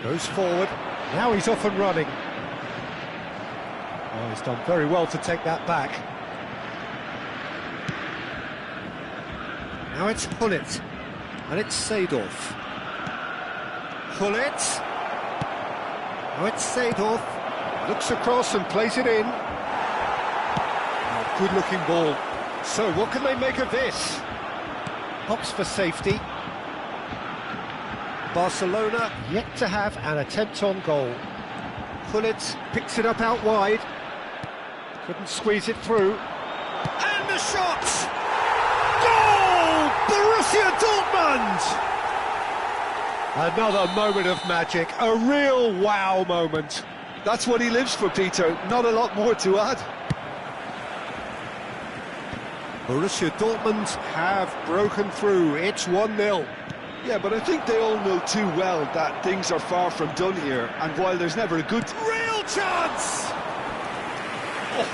Goes forward. Now he's off and running. Oh, he's done very well to take that back. Now it's Hullet, and it's Seedorf. Hullet. Now it's Seedorf. Looks across and plays it in. Oh, good-looking ball. So, what can they make of this? Opts for safety. Barcelona yet to have an attempt on goal. Hullet picks it up out wide. Couldn't squeeze it through. And the shot! Goal! Borussia Dortmund! Another moment of magic, a real wow moment. That's what he lives for, Peter. Not a lot more to add. Borussia Dortmund have broken through. It's 1-0. Yeah, but I think they all know too well that things are far from done here. And while there's never a good... Real chance! Oh,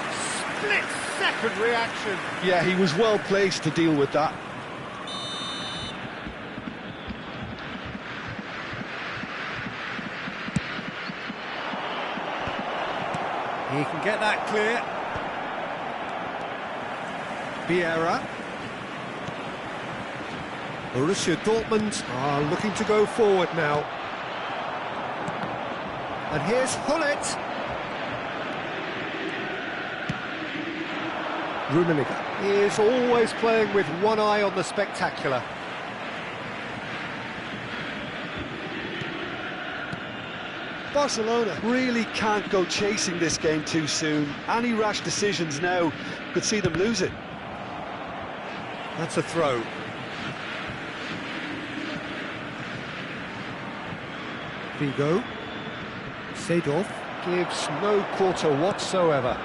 split-second reaction. Yeah, he was well placed to deal with that. He can get that clear. Vieira. Borussia Dortmund are looking to go forward now. And here's Hullet. Rummenigge is always playing with one eye on the spectacular. Barcelona really can't go chasing this game too soon. Any rash decisions now could see them lose it. That's a throw. Figo. Seedorf gives no quarter whatsoever.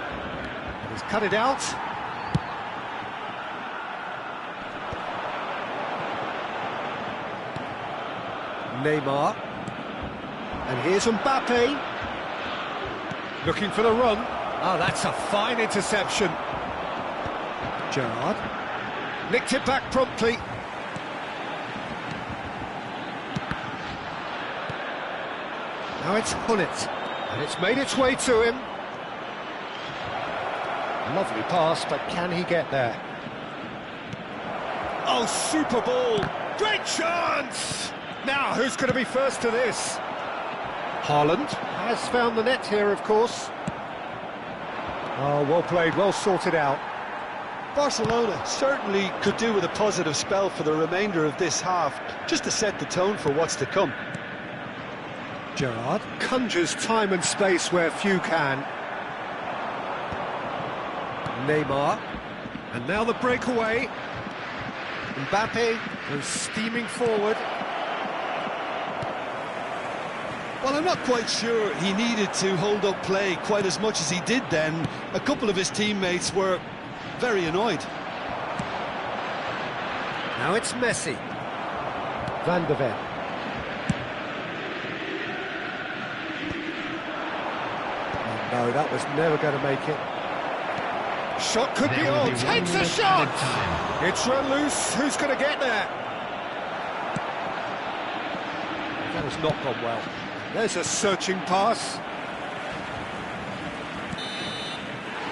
He's cut it out. Neymar. And here's Mbappe. Looking for the run. Oh, that's a fine interception. Gerrard. Nicked it back promptly. Now it's Hullet. And it's made its way to him. Lovely pass, but can he get there? Oh, super ball. Great chance! Now, who's going to be first to this? Haaland has found the net here, of course. Oh, well played, well sorted out. Barcelona certainly could do with a positive spell for the remainder of this half, just to set the tone for what's to come. Gerrard conjures time and space where few can. Neymar, and now the breakaway. Mbappe goes steaming forward. Well, I'm not quite sure he needed to hold up play quite as much as he did then. A couple of his teammates were very annoyed. Now it's Messi. Van de Ven. Oh, no, that was never going to make it. Shot could be on. Takes a shot! It's run loose. Who's going to get there? That has not gone well. There's a searching pass.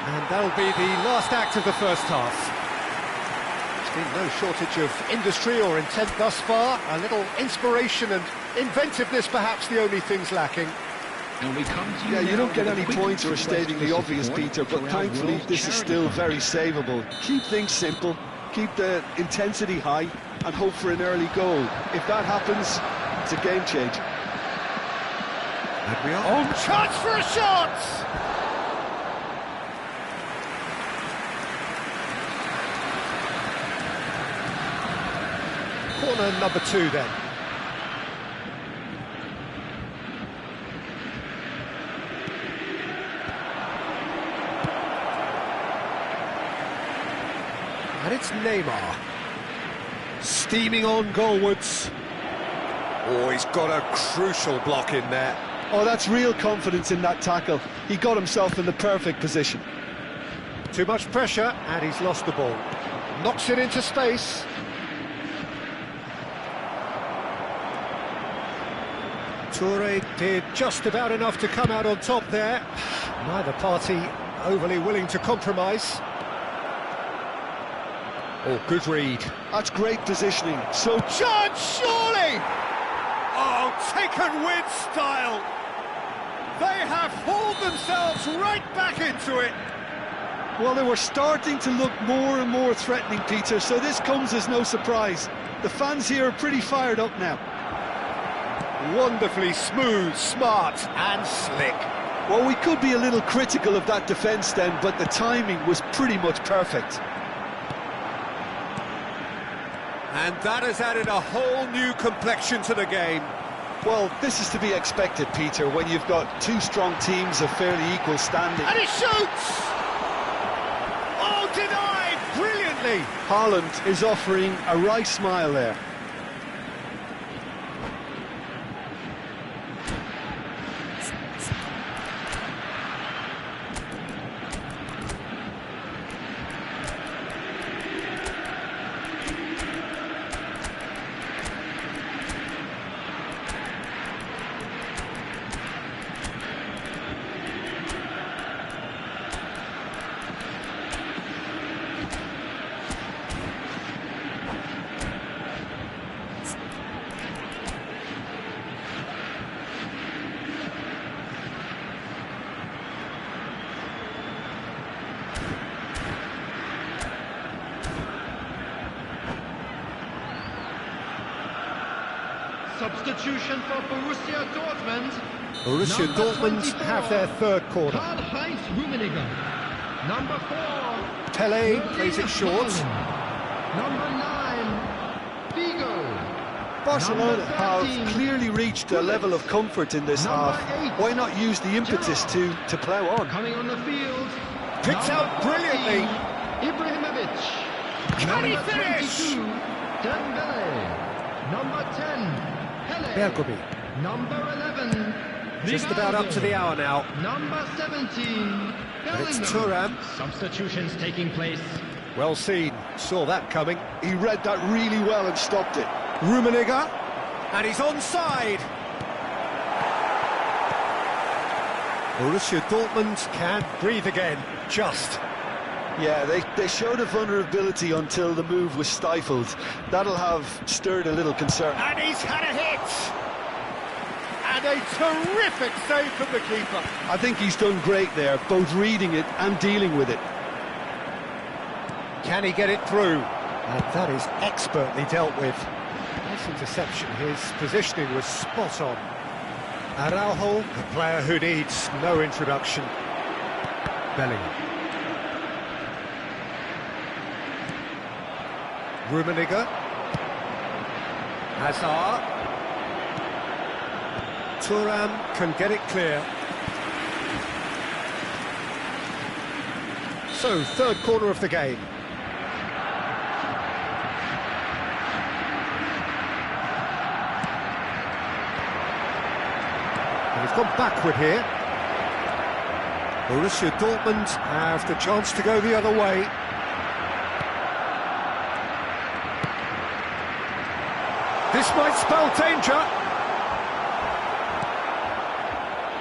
And that'll be the last act of the first half. There's been no shortage of industry or intent thus far. A little inspiration and inventiveness, perhaps the only things lacking. And we come to Yeah, you don't get any quick points for stating the obvious, Peter, but thankfully this is still very savable. Keep things simple, keep the intensity high, and hope for an early goal. If that happens, it's a game changer. And we are on chance for a shot! Corner number 2 then. And it's Neymar. Steaming on goalwards. Oh, he's got a crucial block in there. Oh, that's real confidence in that tackle. He got himself in the perfect position. Too much pressure, and he's lost the ball. Knocks it into space. Toure did just about enough to come out on top there. Neither party overly willing to compromise. Oh, good read. That's great positioning. So Chance, surely! Oh, taken with style. They have hauled themselves right back into it. well, they were starting to look more and more threatening, Peter, so this comes as no surprise. The fans here are pretty fired up now. Wonderfully smooth, smart and slick. Well, we could be a little critical of that defence then, but the timing was pretty much perfect. And that has added a whole new complexion to the game. Well, this is to be expected, Peter, when you've got two strong teams of fairly equal standing. And he shoots! Oh, denied brilliantly! Haaland is offering a wry smile there. Substitution for Borussia Dortmund. Borussia Number Dortmund 24, have their third corner. Karl-Heinz Rummenigge. Number 4, Pele plays it short. Number 9, Figo. Barcelona Number have 13, clearly reached a level of comfort in this Number half. 8, Why not use the impetus to plough on? Coming on the field. Picked Number out brilliantly. 14, Ibrahimovic. Can he Number finish? 22, Dembele. Number 10, Pele. Bergomi. Number 11, Just about up to the hour now. Number 17, And it's Bellingham. Thuram. Substitutions taking place. Well seen. Saw that coming. He read that really well and stopped it. Rummenigge. And he's onside. Borussia Dortmund can breathe again. Just. Yeah, they showed a vulnerability until the move was stifled. That'll have stirred a little concern. And he's had a hit. And a terrific save from the keeper. I think he's done great there, both reading it and dealing with it. Can he get it through? And that is expertly dealt with. Nice interception. His positioning was spot on. Araujo, a player who needs no introduction. Bellingham. Rummenigge. Hazard. Thuram can get it clear. So, third corner of the game. And he's gone backward here. Borussia Dortmund have the chance to go the other way. This might spell danger.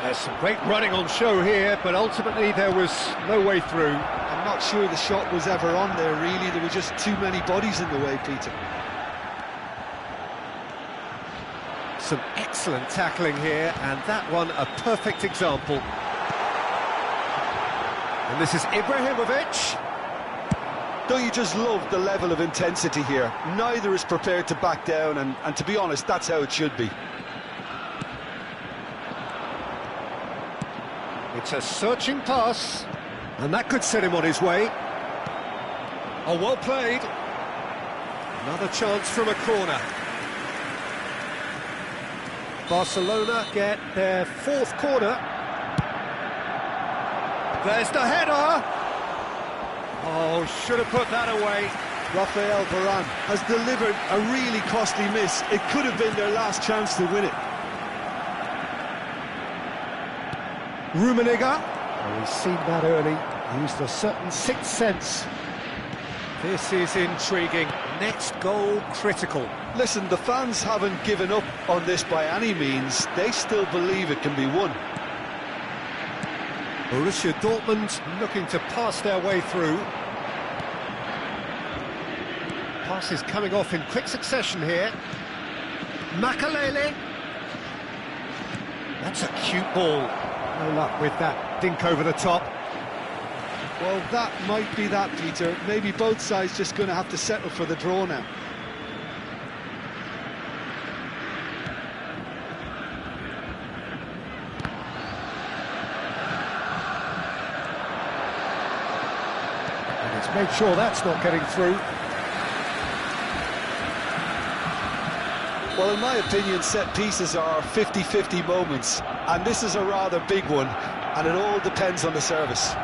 There's some great running on show here, but ultimately there was no way through. I'm not sure the shot was ever on there, really. There were just too many bodies in the way, Peter. Some excellent tackling here, and that one a perfect example. And this is Ibrahimovic. Don't you just love the level of intensity here? Neither is prepared to back down, and to be honest, that's how it should be. It's a searching pass, and that could set him on his way. Oh, well played. Another chance from a corner. Barcelona get their fourth corner. There's the header. Oh, should have put that away. Rafael Varane has delivered a really costly miss. It could have been their last chance to win it. Rummenigge. Oh, he's seen that early. Used a certain sixth sense. This is intriguing. Next goal critical. Listen, the fans haven't given up on this by any means. They still believe it can be won. Borussia Dortmund looking to pass their way through. Passes coming off in quick succession here. Makalele. That's a cute ball. No luck with that dink over the top. Well, that might be that, Peter. Maybe both sides just going to have to settle for the draw now. And it's made sure that's not getting through. Well, in my opinion, set pieces are 50-50 moments, and this is a rather big one, and it all depends on the service.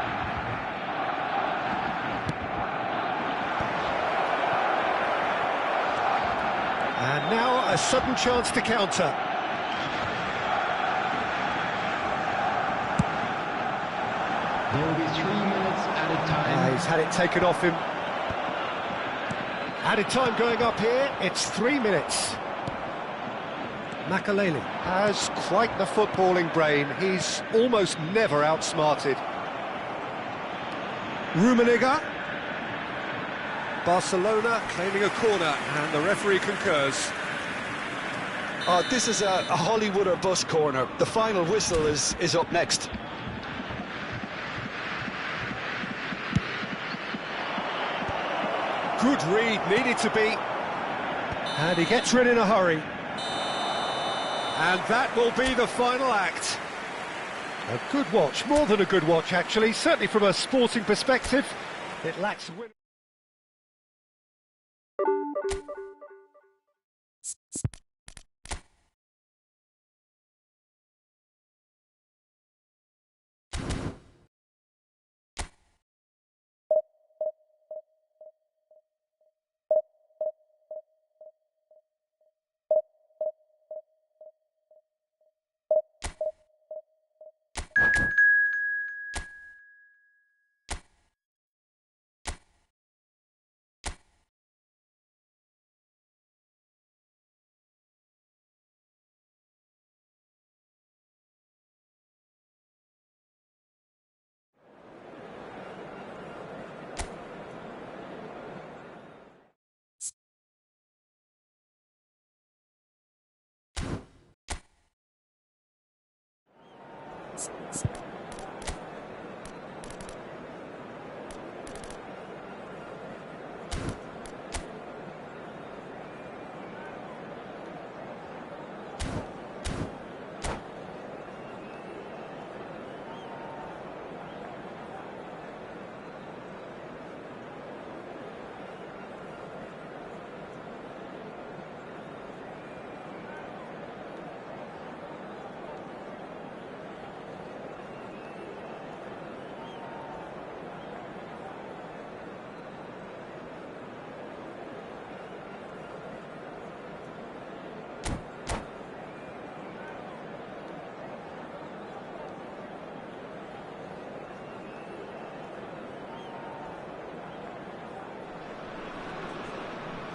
And now a sudden chance to counter. There will be 3 minutes added time. He's had it taken off him. Added time going up here, it's 3 minutes. Makalele has quite the footballing brain. He's almost never outsmarted. Rummenigge. Barcelona claiming a corner, and the referee concurs. This is a Hollywood or bust corner. The final whistle is up next. Good read, needed to be. And he gets rid in a hurry. And that will be the final act. A good watch, more than a good watch actually, certainly from a sporting perspective. It lacks win.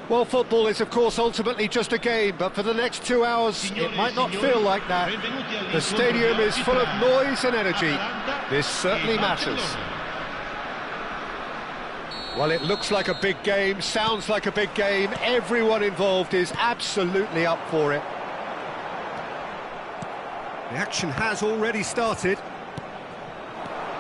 Well, football is, of course, ultimately just a game, but for the next 2 hours, it might not feel like that. The stadium is full of noise and energy. This certainly matters. Well, it looks like a big game, sounds like a big game. Everyone involved is absolutely up for it. The action has already started.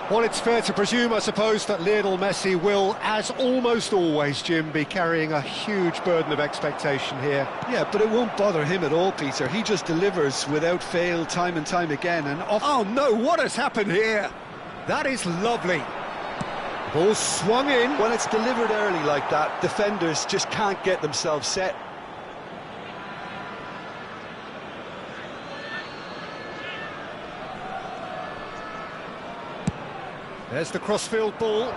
Well, it's fair to presume, I suppose, that Lionel Messi will, as almost always, Jim, be carrying a huge burden of expectation here. Yeah, but it won't bother him at all, Peter. He just delivers without fail time and time again. And oh no, what has happened here? That is lovely. Ball swung in. When it's delivered early like that, defenders just can't get themselves set. There's the crossfield ball.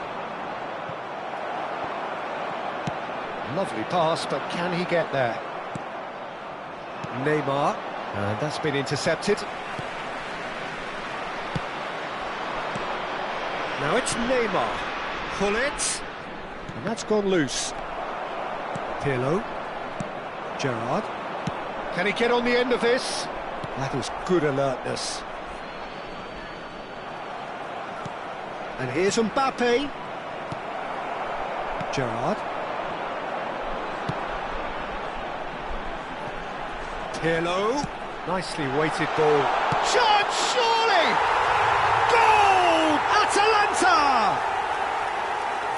Lovely pass, but can he get there? Neymar, and that's been intercepted. Now it's Neymar. Pull it, and that's gone loose. Pirlo. Gerrard. Can he get on the end of this? That was good alertness. And here's Mbappe. Gerrard. Pirlo. Nicely weighted ball. Chance, surely! Goal! Atalanta!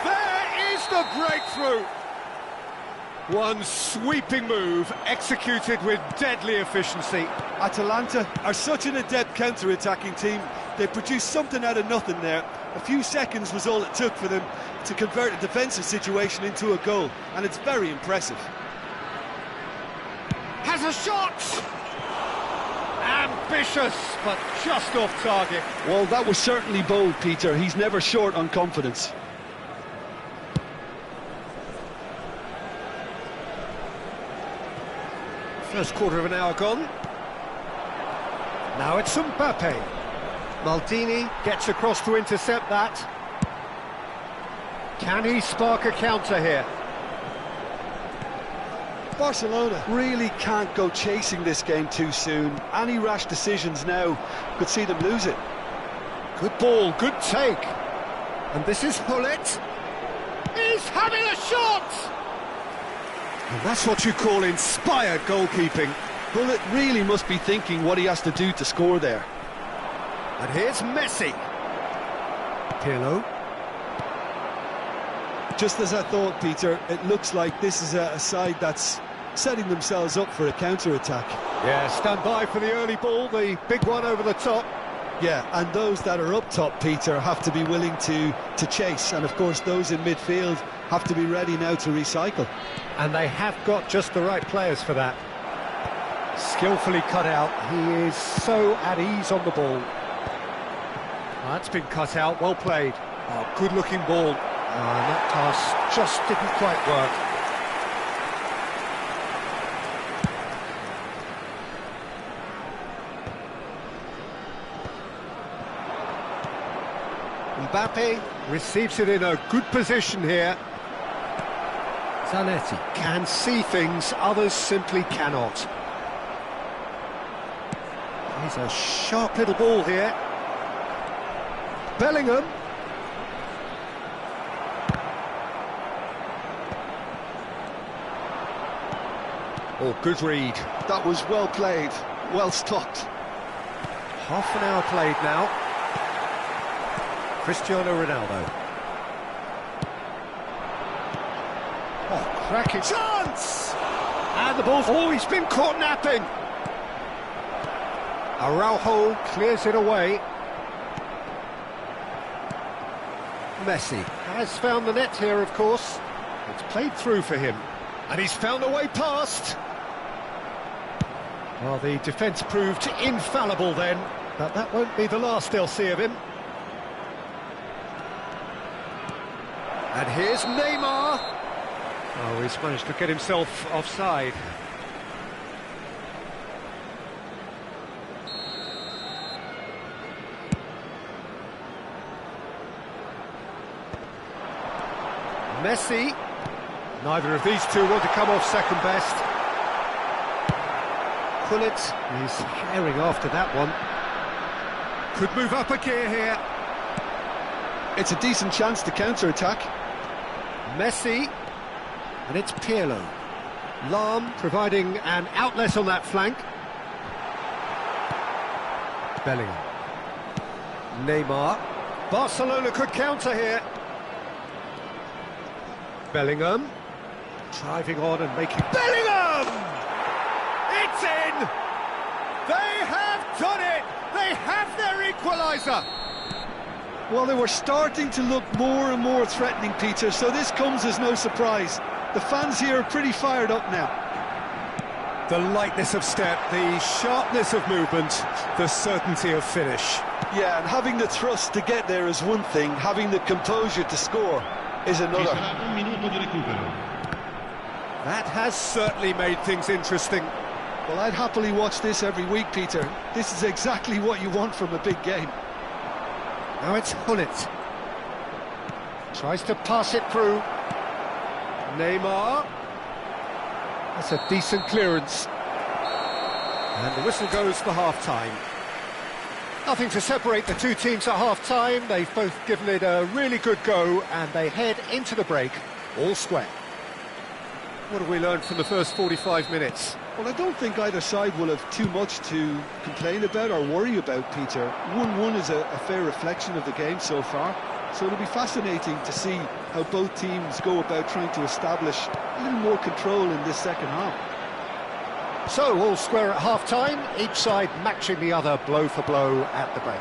There is the breakthrough. One sweeping move, executed with deadly efficiency. Atalanta are such an adept counter-attacking team. They produced something out of nothing there. A few seconds was all it took for them to convert a defensive situation into a goal, and it's very impressive. Has a shot! Ambitious, but just off target. Well, that was certainly bold, Peter. He's never short on confidence. First quarter of an hour gone. Now it's Mbappe. Maldini gets across to intercept that. Can he spark a counter here? Barcelona really can't go chasing this game too soon. Any rash decisions now could see them lose it. Good ball, good take. And this is Hullet. He's having a shot! And that's what you call inspired goalkeeping. Hullet really must be thinking what he has to do to score there. And here's Messi. Pirlo. Just as I thought, Peter, it looks like this is a side that's setting themselves up for a counter-attack. Yeah, stand by for the early ball, the big one over the top. Yeah, and those that are up top, Peter, have to be willing to chase. And, of course, those in midfield have to be ready now to recycle. And they have got just the right players for that. Skillfully cut out. He is so at ease on the ball. That's been cut out, well played. Oh, good-looking ball. And that pass just didn't quite work. Mbappe receives it in a good position here. Zanetti can see things others simply cannot. He's a sharp little ball here. Bellingham. Oh, good read. That was well played, well stopped. Half an hour played now. Cristiano Ronaldo. Oh, cracking chance! And the ball's always been caught napping. Araujo clears it away. Messi has found the net here, of course. It's played through for him. And he's found a way past. Well, the defence proved infallible then, but that won't be the last they'll see of him. And here's Neymar. Oh, he's managed to get himself offside. Messi. Neither of these two want to come off second best. Pullet is herring after that one. Could move up a gear here. It's a decent chance to counter-attack. Messi, and it's Pirlo. Lahm providing an outlet on that flank. Bellingham. Neymar. Barcelona could counter here. Bellingham. Driving on and making... Bellingham! It's in! They have done it! They have their equaliser! Well, they were starting to look more and more threatening, Peter, so this comes as no surprise. The fans here are pretty fired up now. The lightness of step, the sharpness of movement, the certainty of finish. Yeah, and having the thrust to get there is one thing, having the composure to score is another. That has certainly made things interesting. Well, I'd happily watch this every week, Peter. This is exactly what you want from a big game. Now it's Hullet. Tries to pass it through. Neymar. That's a decent clearance. And the whistle goes for half-time. Nothing to separate the two teams at half-time. They've both given it a really good go, and they head into the break all square. What have we learned from the first 45 minutes? Well, I don't think either side will have too much to complain about or worry about, Peter. 1-1 is a fair reflection of the game so far, so it'll be fascinating to see how both teams go about trying to establish a little more control in this second half. So, all square at half-time, each side matching the other blow for blow at the break.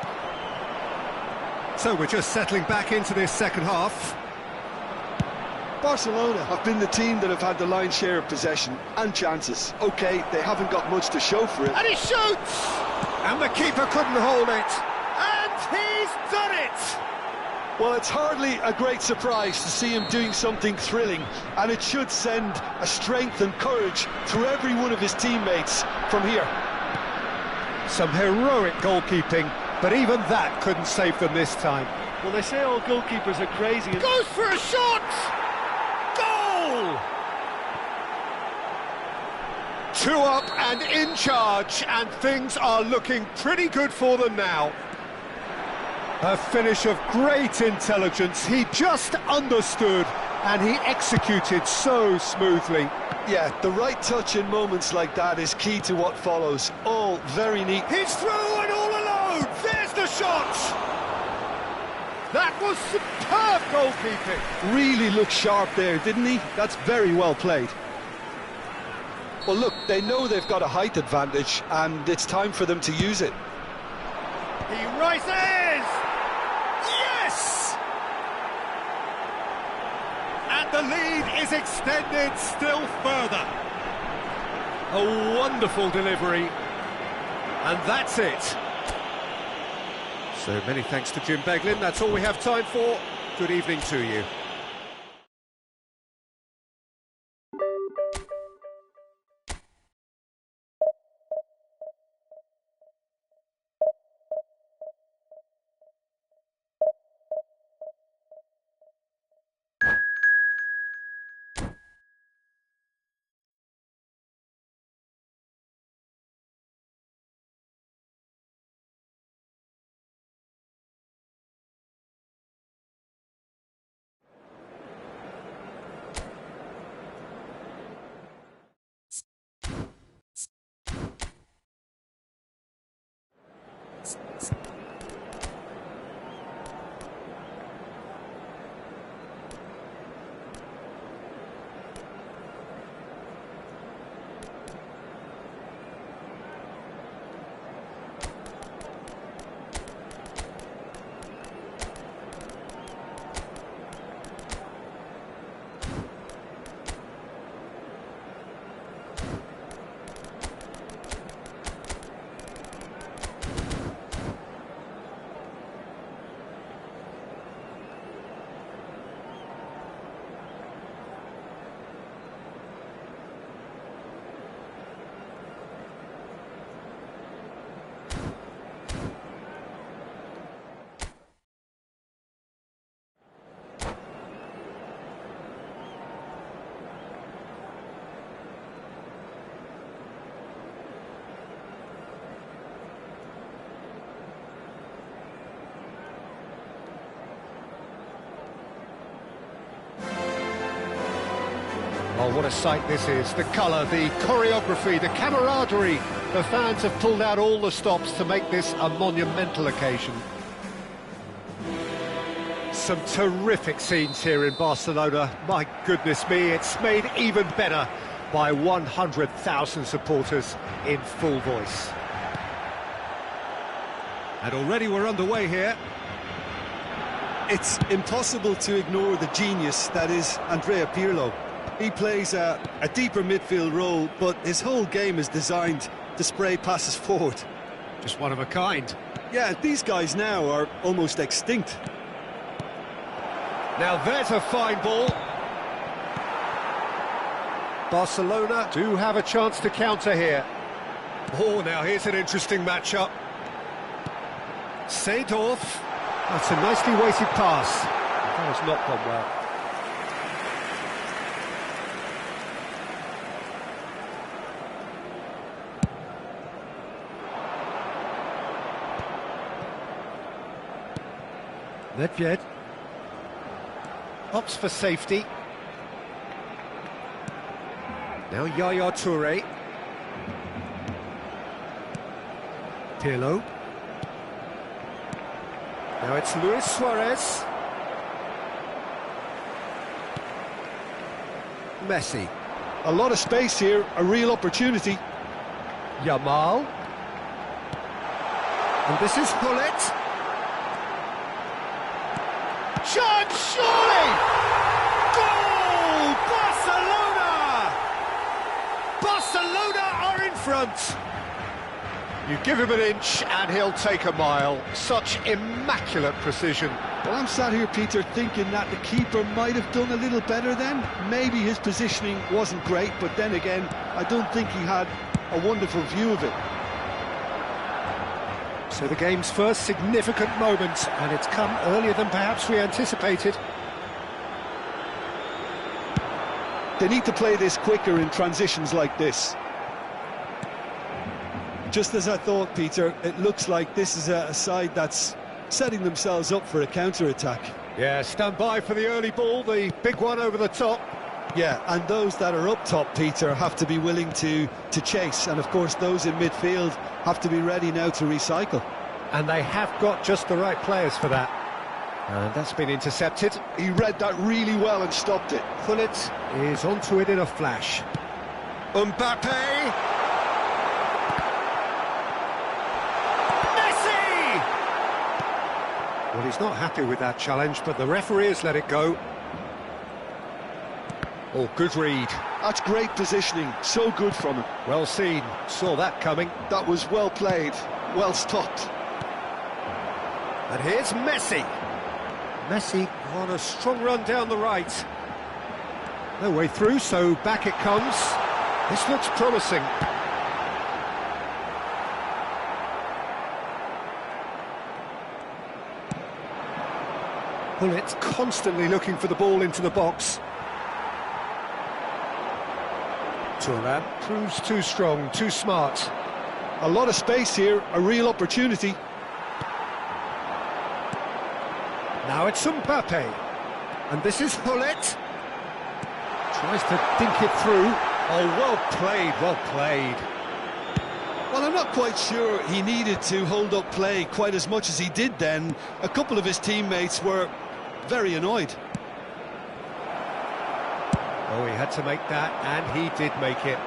So we're just settling back into this second half. Barcelona have been the team that have had the lion's share of possession and chances. OK, they haven't got much to show for it. And he shoots! And the keeper couldn't hold it. And he's done it! Well, it's hardly a great surprise to see him doing something thrilling, and it should send a strength and courage through every one of his teammates from here. Some heroic goalkeeping, but even that couldn't save them this time. Well, they say all goalkeepers are crazy. Goes for a shot! Goal! 2 up and in charge, and things are looking pretty good for them now. A finish of great intelligence. He just understood and he executed so smoothly. Yeah, the right touch in moments like that is key to what follows. All very neat. He's through and all alone. There's the shot. That was superb goalkeeping. Really looked sharp there, didn't he? That's very well played. Well, look, they know they've got a height advantage, and it's time for them to use it. He rises! Yes! And the lead is extended still further. A wonderful delivery. And that's it. So many thanks to Jim Beglin. That's all we have time for. Good evening to you. Oh, what a sight this is. The colour, the choreography, the camaraderie. The fans have pulled out all the stops to make this a monumental occasion. Some terrific scenes here in Barcelona. My goodness me, it's made even better by 100,000 supporters in full voice. And already we're underway here. It's impossible to ignore the genius that is Andrea Pirlo. He plays a deeper midfield role, but his whole game is designed to spray passes forward. Just one of a kind. Yeah, these guys now are almost extinct. Now there's a fine ball. Barcelona do have a chance to counter here. Oh, now here's an interesting matchup. Seedorf. That's a nicely weighted pass. That has not gone well. Nedved opts for safety. Now Yaya Toure. Pirlo. Now it's Luis Suarez. Messi. A lot of space here, a real opportunity. Yamal. And this is Gullit. Chance, surely! Goal! Barcelona! Barcelona are in front. You give him an inch and he'll take a mile. Such immaculate precision. Well, I'm sat here, Peter, thinking that the keeper might have done a little better then. Maybe his positioning wasn't great, but then again, I don't think he had a wonderful view of it. So the game's first significant moment, and it's come earlier than perhaps we anticipated. They need to play this quicker in transitions like this. Just as I thought, Peter, it looks like this is a side that's setting themselves up for a counter-attack. Yeah, stand by for the early ball, the big one over the top. Yeah, and those that are up top, Peter, have to be willing to chase. And, of course, those in midfield have to be ready now to recycle. And they have got just the right players for that. And that's been intercepted. He read that really well and stopped it. Gullit is onto it in a flash. Mbappe! Messi! Well, he's not happy with that challenge, but the referee has let it go. Oh, good read. That's great positioning, so good from him. Well seen, saw that coming. That was well played, well stopped. And here's Messi. Messi on a strong run down the right. No way through, so back it comes. This looks promising. Bullet constantly looking for the ball into the box. Thuram proves too strong, too smart. A lot of space here, a real opportunity. Now it's Mbappe. And this is Hullet. Tries to dink it through. Oh, well played, well played. Well, I'm not quite sure he needed to hold up play quite as much as he did then. A couple of his teammates were very annoyed. Oh, he had to make that, and he did make it.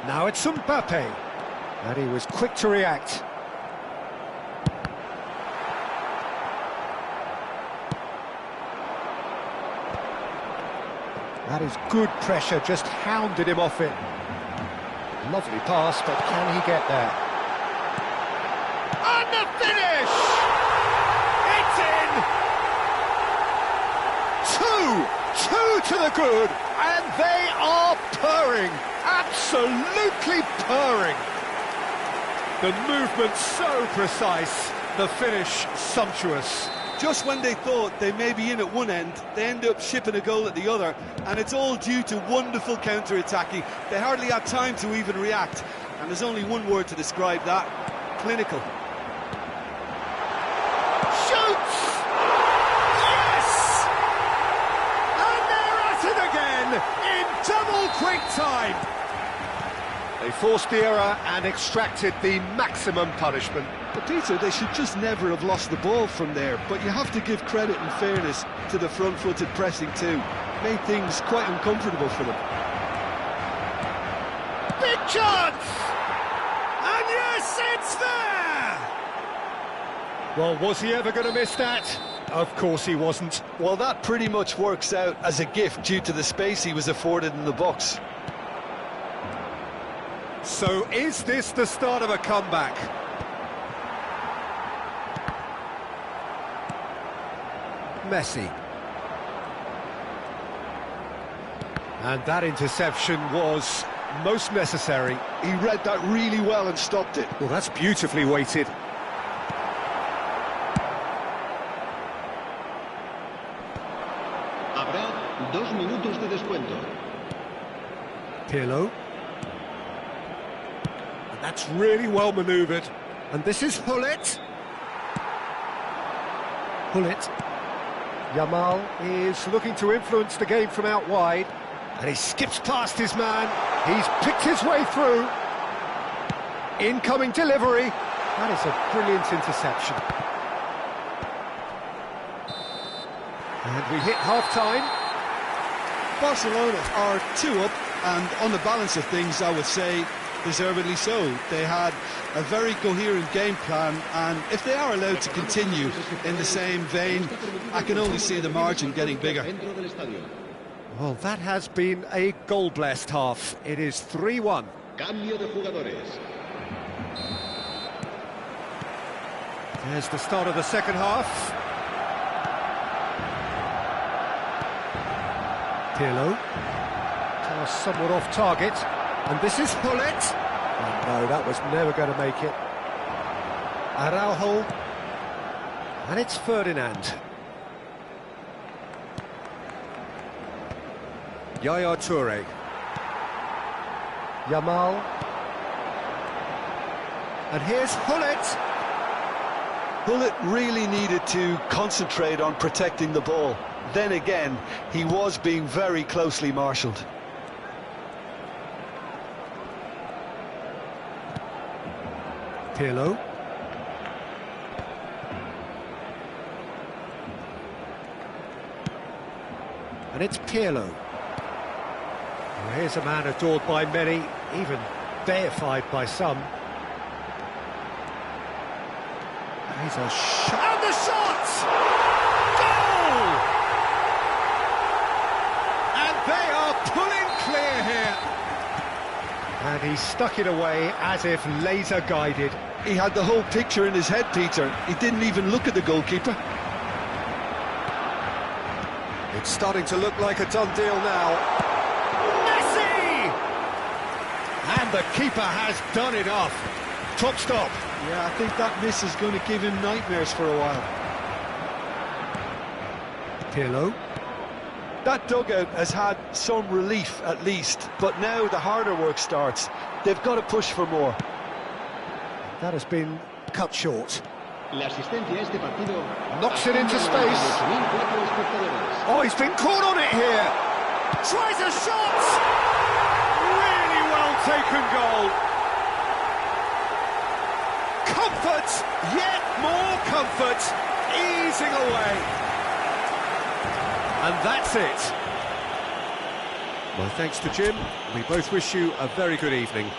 Now it's Mbappe. And he was quick to react. That is good pressure, just hounded him off it. Lovely pass, but can he get there? And the finish! It's in! Two to the good, and they are purring, absolutely purring. The movement so precise, the finish sumptuous. Just when they thought they may be in at one end, they end up shipping a goal at the other, and it's all due to wonderful counter-attacking. They hardly had time to even react, and there's only one word to describe that: clinical. Shoots! Yes! And they're at it again, in double quick time. They forced the error and extracted the maximum punishment. But Peter, they should just never have lost the ball from there, but you have to give credit and fairness to the front-footed pressing too. Made things quite uncomfortable for them. Big chance! And yes, it's there! Well, was he ever going to miss that? Of course he wasn't. Well, that pretty much works out as a gift due to the space he was afforded in the box. So is this the start of a comeback? Messi. And that interception was most necessary. He read that really well and stopped it. Well, that's beautifully weighted. Habrá 2 minutos de descuento. Pirlo. And that's really well manoeuvred. And this is Hullet. Hullet. Yamal is looking to influence the game from out wide, and he skips past his man. He's picked his way through. Incoming delivery. That is a brilliant interception. And we hit half-time. Barcelona are 2 up, and on the balance of things, I would say deservedly so. They had a very coherent game plan, and if they are allowed to continue in the same vein, I can only see the margin getting bigger. Well, that has been a goal-blessed half. It is 3-1. Cambio de jugadores. There's the start of the second half. Pirlo. Somewhat off target. And this is Hullet. Oh, no, that was never going to make it. Araujo. And it's Ferdinand. Yaya Toure. Yamal. And here's Hullet. Hullet really needed to concentrate on protecting the ball. Then again, he was being very closely marshalled. Pirlo. And it's Pirlo. Well, here's a man adored by many, even deified by some. He's a shot. And the shot! Goal! And they are pulling clear here. And he stuck it away as if laser guided. He had the whole picture in his head, Peter. He didn't even look at the goalkeeper. It's starting to look like a done deal now. Messi! And the keeper has done it off. Top stop. Yeah, I think that miss is going to give him nightmares for a while. Pirlo. That dugout has had some relief at least, but now the harder work starts. They've got to push for more. That has been cut short. La asistencia a este partido. Knocks it into space. Oh, he's been caught on it here. Tries a shot. Really well taken goal. Comfort, yet more comfort, easing away. And that's it. My thanks to Jim. We both wish you a very good evening.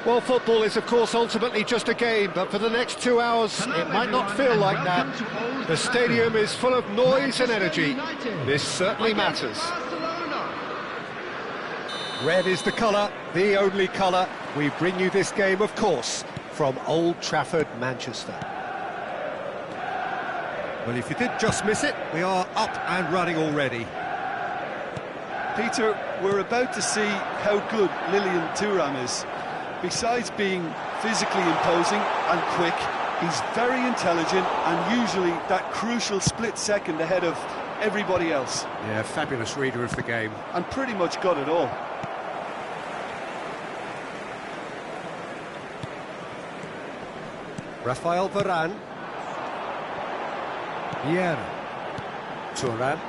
Well, football is, of course, ultimately just a game, but for the next 2 hours, it might not feel like that. The stadium is full of noise and energy. This certainly matters. Red is the colour, the only colour. We bring you this game, of course, from Old Trafford, Manchester. Well, if you did just miss it, we are up and running already. Peter, we're about to see how good Lilian Thuram is. Besides being physically imposing and quick, he's very intelligent and usually that crucial split second ahead of everybody else. Yeah, fabulous reader of the game. And pretty much got it all. Rafael Varane. Vieira. Thuram.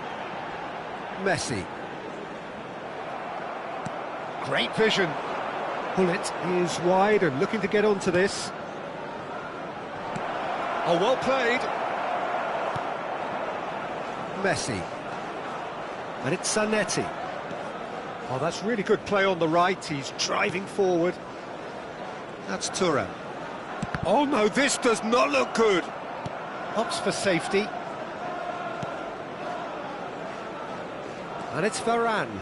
Messi. Great vision. Bullet is wide and looking to get onto this. Oh, well played. Messi. And it's Zanetti. Oh, that's really good play on the right. He's driving forward. That's Thuram. Oh no, this does not look good. Opts for safety. And it's Varane.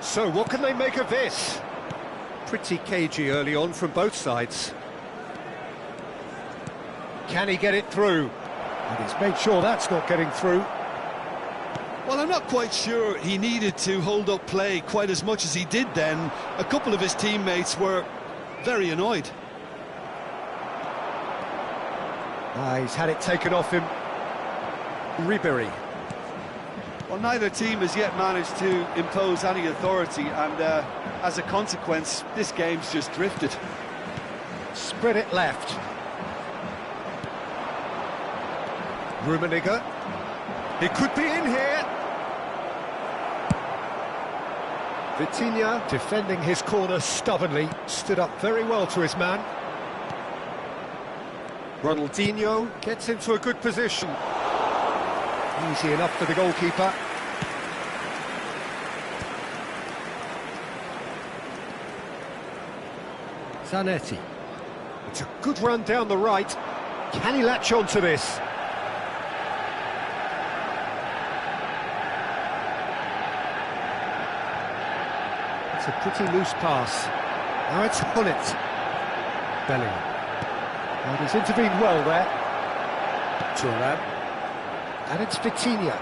So what can they make of this? Pretty cagey early on from both sides. Can he get it through? And he's made sure that's not getting through. Well, I'm not quite sure he needed to hold up play quite as much as he did then. A couple of his teammates were very annoyed. He's had it taken off him. Ribery. Well, neither team has yet managed to impose any authority, and as a consequence, this game's just drifted. Spread it left. Rummenigge. He could be in here. Vitinha, defending his corner stubbornly, stood up very well to his man. Ronaldinho gets into a good position. Easy enough for the goalkeeper. Zanetti. It's a good run down the right. Can he latch on to this? It's a pretty loose pass. Now it's on it. Bellingham. And he's intervened well there. Thuram. And it's Vitinha.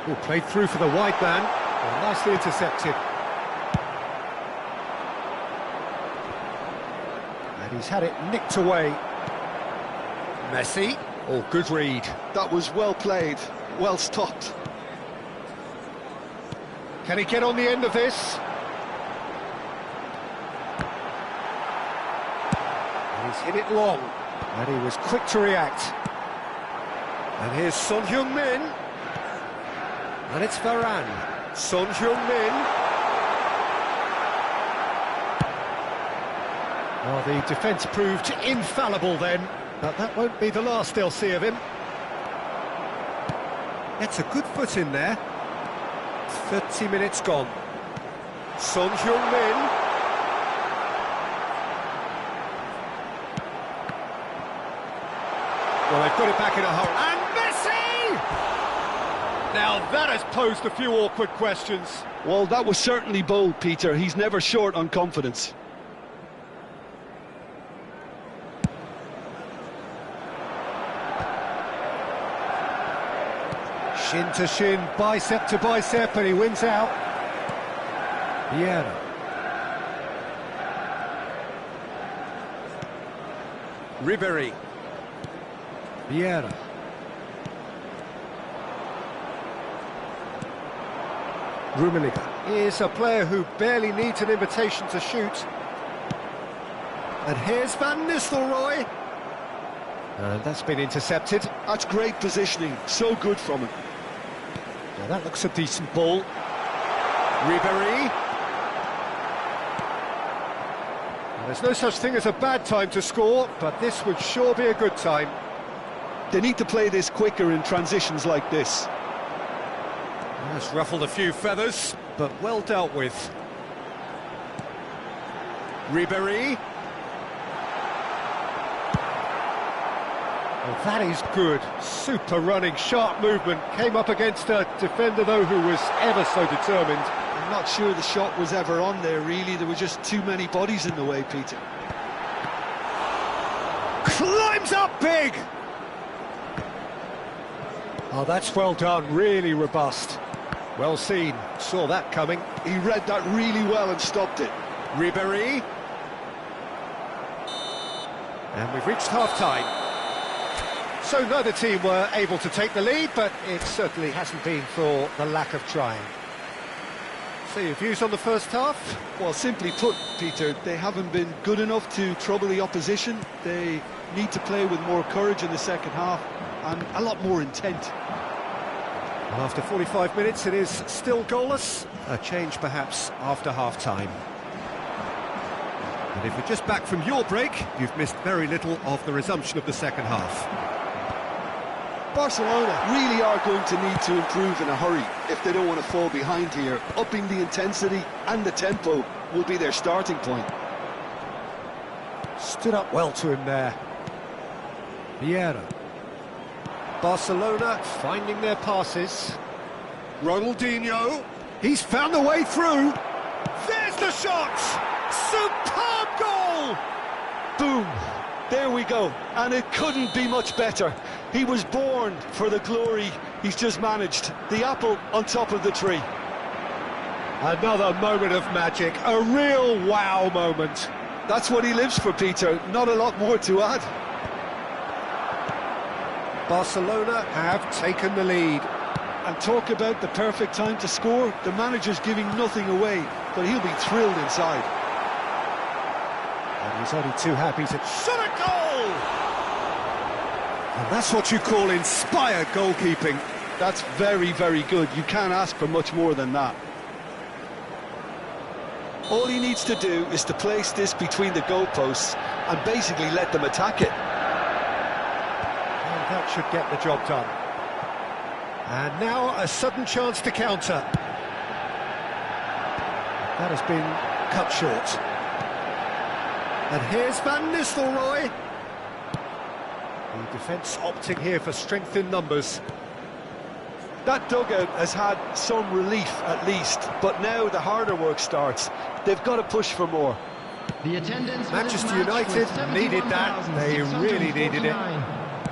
Oh, played through for the wide man. Well, nicely intercepted. And he's had it nicked away. Messi. Oh, good read. That was well played, well stopped. Can he get on the end of this? And he's hit it long. And he was quick to react. And here's Son Heung-min. And it's Varane. Son Heung-min. Well, the defence proved infallible then, but that won't be the last they'll see of him. Gets a good foot in there. 30 minutes gone. Son Heung-min. Well, they've got it back in a hurry. And Messi! Now that has posed a few awkward questions. Well, that was certainly bold, Peter. He's never short on confidence. Shin to shin, bicep to bicep, and he wins out. Vieira. Ribery. Vieira. Rummenigge is a player who barely needs an invitation to shoot. And here's Van Nistelrooy. And that's been intercepted. That's great positioning, so good from him. Now that looks a decent ball. Ribery. Well, there's no such thing as a bad time to score, but this would sure be a good time. They need to play this quicker in transitions like this. Has ruffled a few feathers, but well dealt with. Ribery. Well, that is good. Super running, sharp movement. Came up against a defender, though, who was ever so determined. I'm not sure the shot was ever on there, really. There were just too many bodies in the way, Peter. Climbs up big! Oh, that's well done. Really robust. Well seen. Saw that coming. He read that really well and stopped it. Ribery. And we've reached half-time. So neither team were able to take the lead, but it certainly hasn't been for the lack of trying. So your views on the first half? Well, simply put, Peter, they haven't been good enough to trouble the opposition. They need to play with more courage in the second half and a lot more intent. Well, after 45 minutes, it is still goalless. A change, perhaps, after half-time. And if you're just back from your break, you've missed very little of the resumption of the second half. Barcelona really are going to need to improve in a hurry if they don't want to fall behind here. Upping the intensity and the tempo will be their starting point. Stood up well to him there. Vieira. Barcelona finding their passes. Ronaldinho. He's found the way through. There's the shot! Superb goal! Boom! There we go. And it couldn't be much better. He was born for the glory. He's just managed the apple on top of the tree. Another moment of magic, a real wow moment. That's what he lives for, Peter. Not a lot more to add. Barcelona have taken the lead. And talk about the perfect time to score. The manager's giving nothing away, but he'll be thrilled inside. And he's only too happy to shot a goal! And that's what you call inspired goalkeeping. That's very, very good. You can't ask for much more than that. All he needs to do is to place this between the goalposts and basically let them attack it. And that should get the job done. And now a sudden chance to counter. That has been cut short. And here's Van Nistelrooy. The defence opting here for strength in numbers. That dugout has had some relief at least, but now the harder work starts. They've got to push for more. The attendance Manchester United needed that. They really needed it.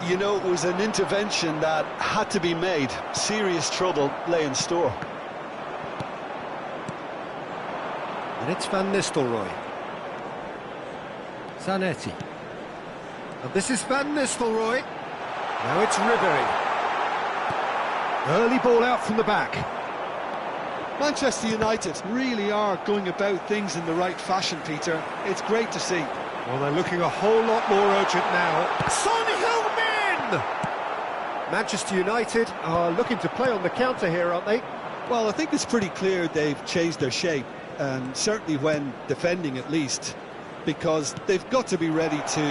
You know, it was an intervention that had to be made. Serious trouble lay in store. And it's Van Nistelrooy. Zanetti. And this is Van Nistelrooy. Now it's Ribéry. Early ball out from the back. Manchester United really are going about things in the right fashion, Peter. It's great to see. Well, they're looking a whole lot more urgent now. Son Heung-min! Manchester United are looking to play on the counter here, aren't they? Well, I think it's pretty clear they've changed their shape, and certainly when defending at least, because they've got to be ready to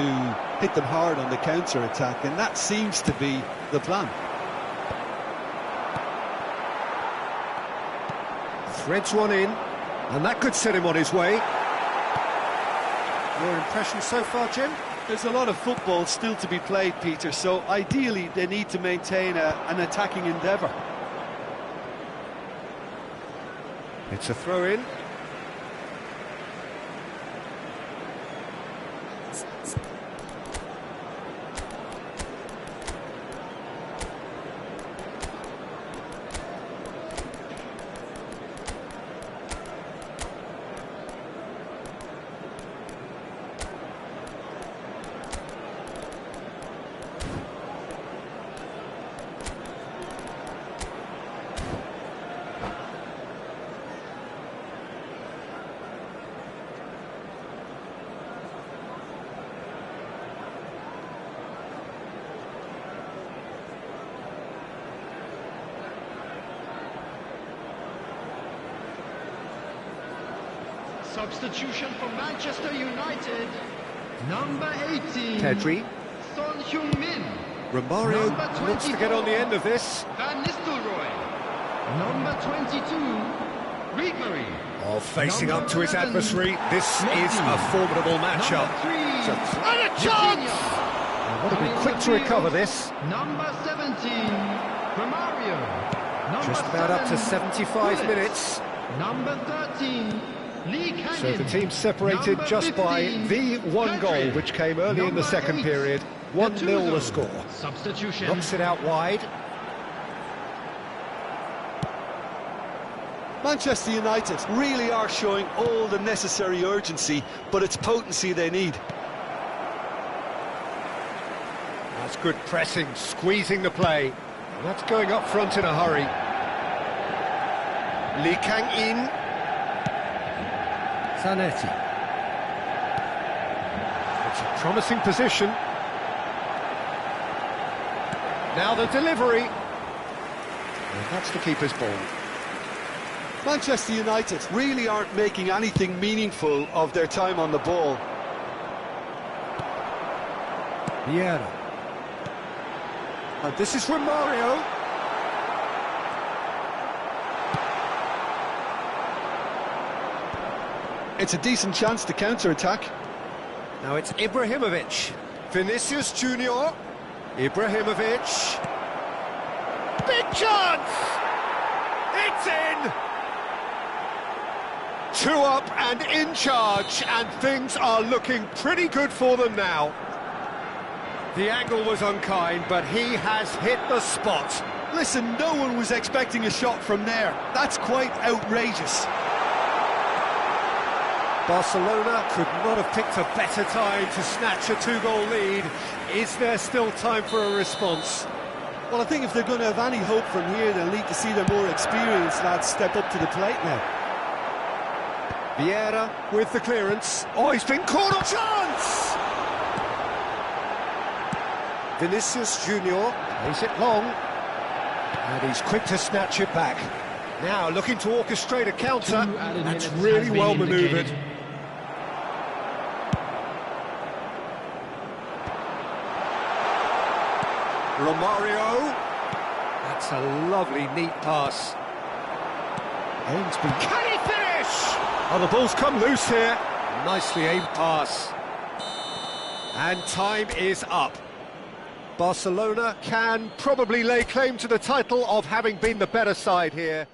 hit them hard on the counter-attack, and that seems to be the plan. Threads one in, and that could set him on his way. Your impression so far, Jim? There's a lot of football still to be played, Peter, so ideally they need to maintain an attacking endeavour. It's a throw-in. Substitution for Manchester United. Number 18. Pedri. Son Heung-min. Romario wants to get on the end of this. Van Nistelrooy. Number 22. Ribéry. Oh, facing Number up to his 11, adversary. This Messi. is a formidable matchup. Number 3. And a chance! Want to be quick to recover this. Number 17. Romario. Number Just about up to 7, 75 Gullit. minutes. Number 13. Lee Cannon. So the team separated Number just by 15, the one goal, Pedri. which came early in the Number second 8, period. 1-0 the score. Substitution. Knocks it out wide. Manchester United really are showing all the necessary urgency, but it's potency they need. That's good pressing, squeezing the play. And that's going up front in a hurry. Lee Kang-in. Zanetti. It's a promising position. Now the delivery. And that's the keeper's ball. Manchester United really aren't making anything meaningful of their time on the ball. Vieira. And this is Romario. It's a decent chance to counter-attack. Now it's Ibrahimovic. Vinicius Junior. Ibrahimovic. Big chance! It's in! 2 up and in charge, and things are looking pretty good for them now. The angle was unkind, but he has hit the spot. Listen, no one was expecting a shot from there. That's quite outrageous. Barcelona could not have picked a better time to snatch a two-goal lead. Is there still time for a response? Well, I think if they're going to have any hope from here, they'll need to see their more experienced lads step up to the plate now. Vieira with the clearance. Oh, he's been caught on chance! Vinicius Junior plays it long, and he's quick to snatch it back. Now looking to orchestrate a counter. That's really well manoeuvred. Romario. That's a lovely, neat pass. Can he finish? Oh, the ball's come loose here. Nicely aimed pass. And time is up. Barcelona can probably lay claim to the title of having been the better side here.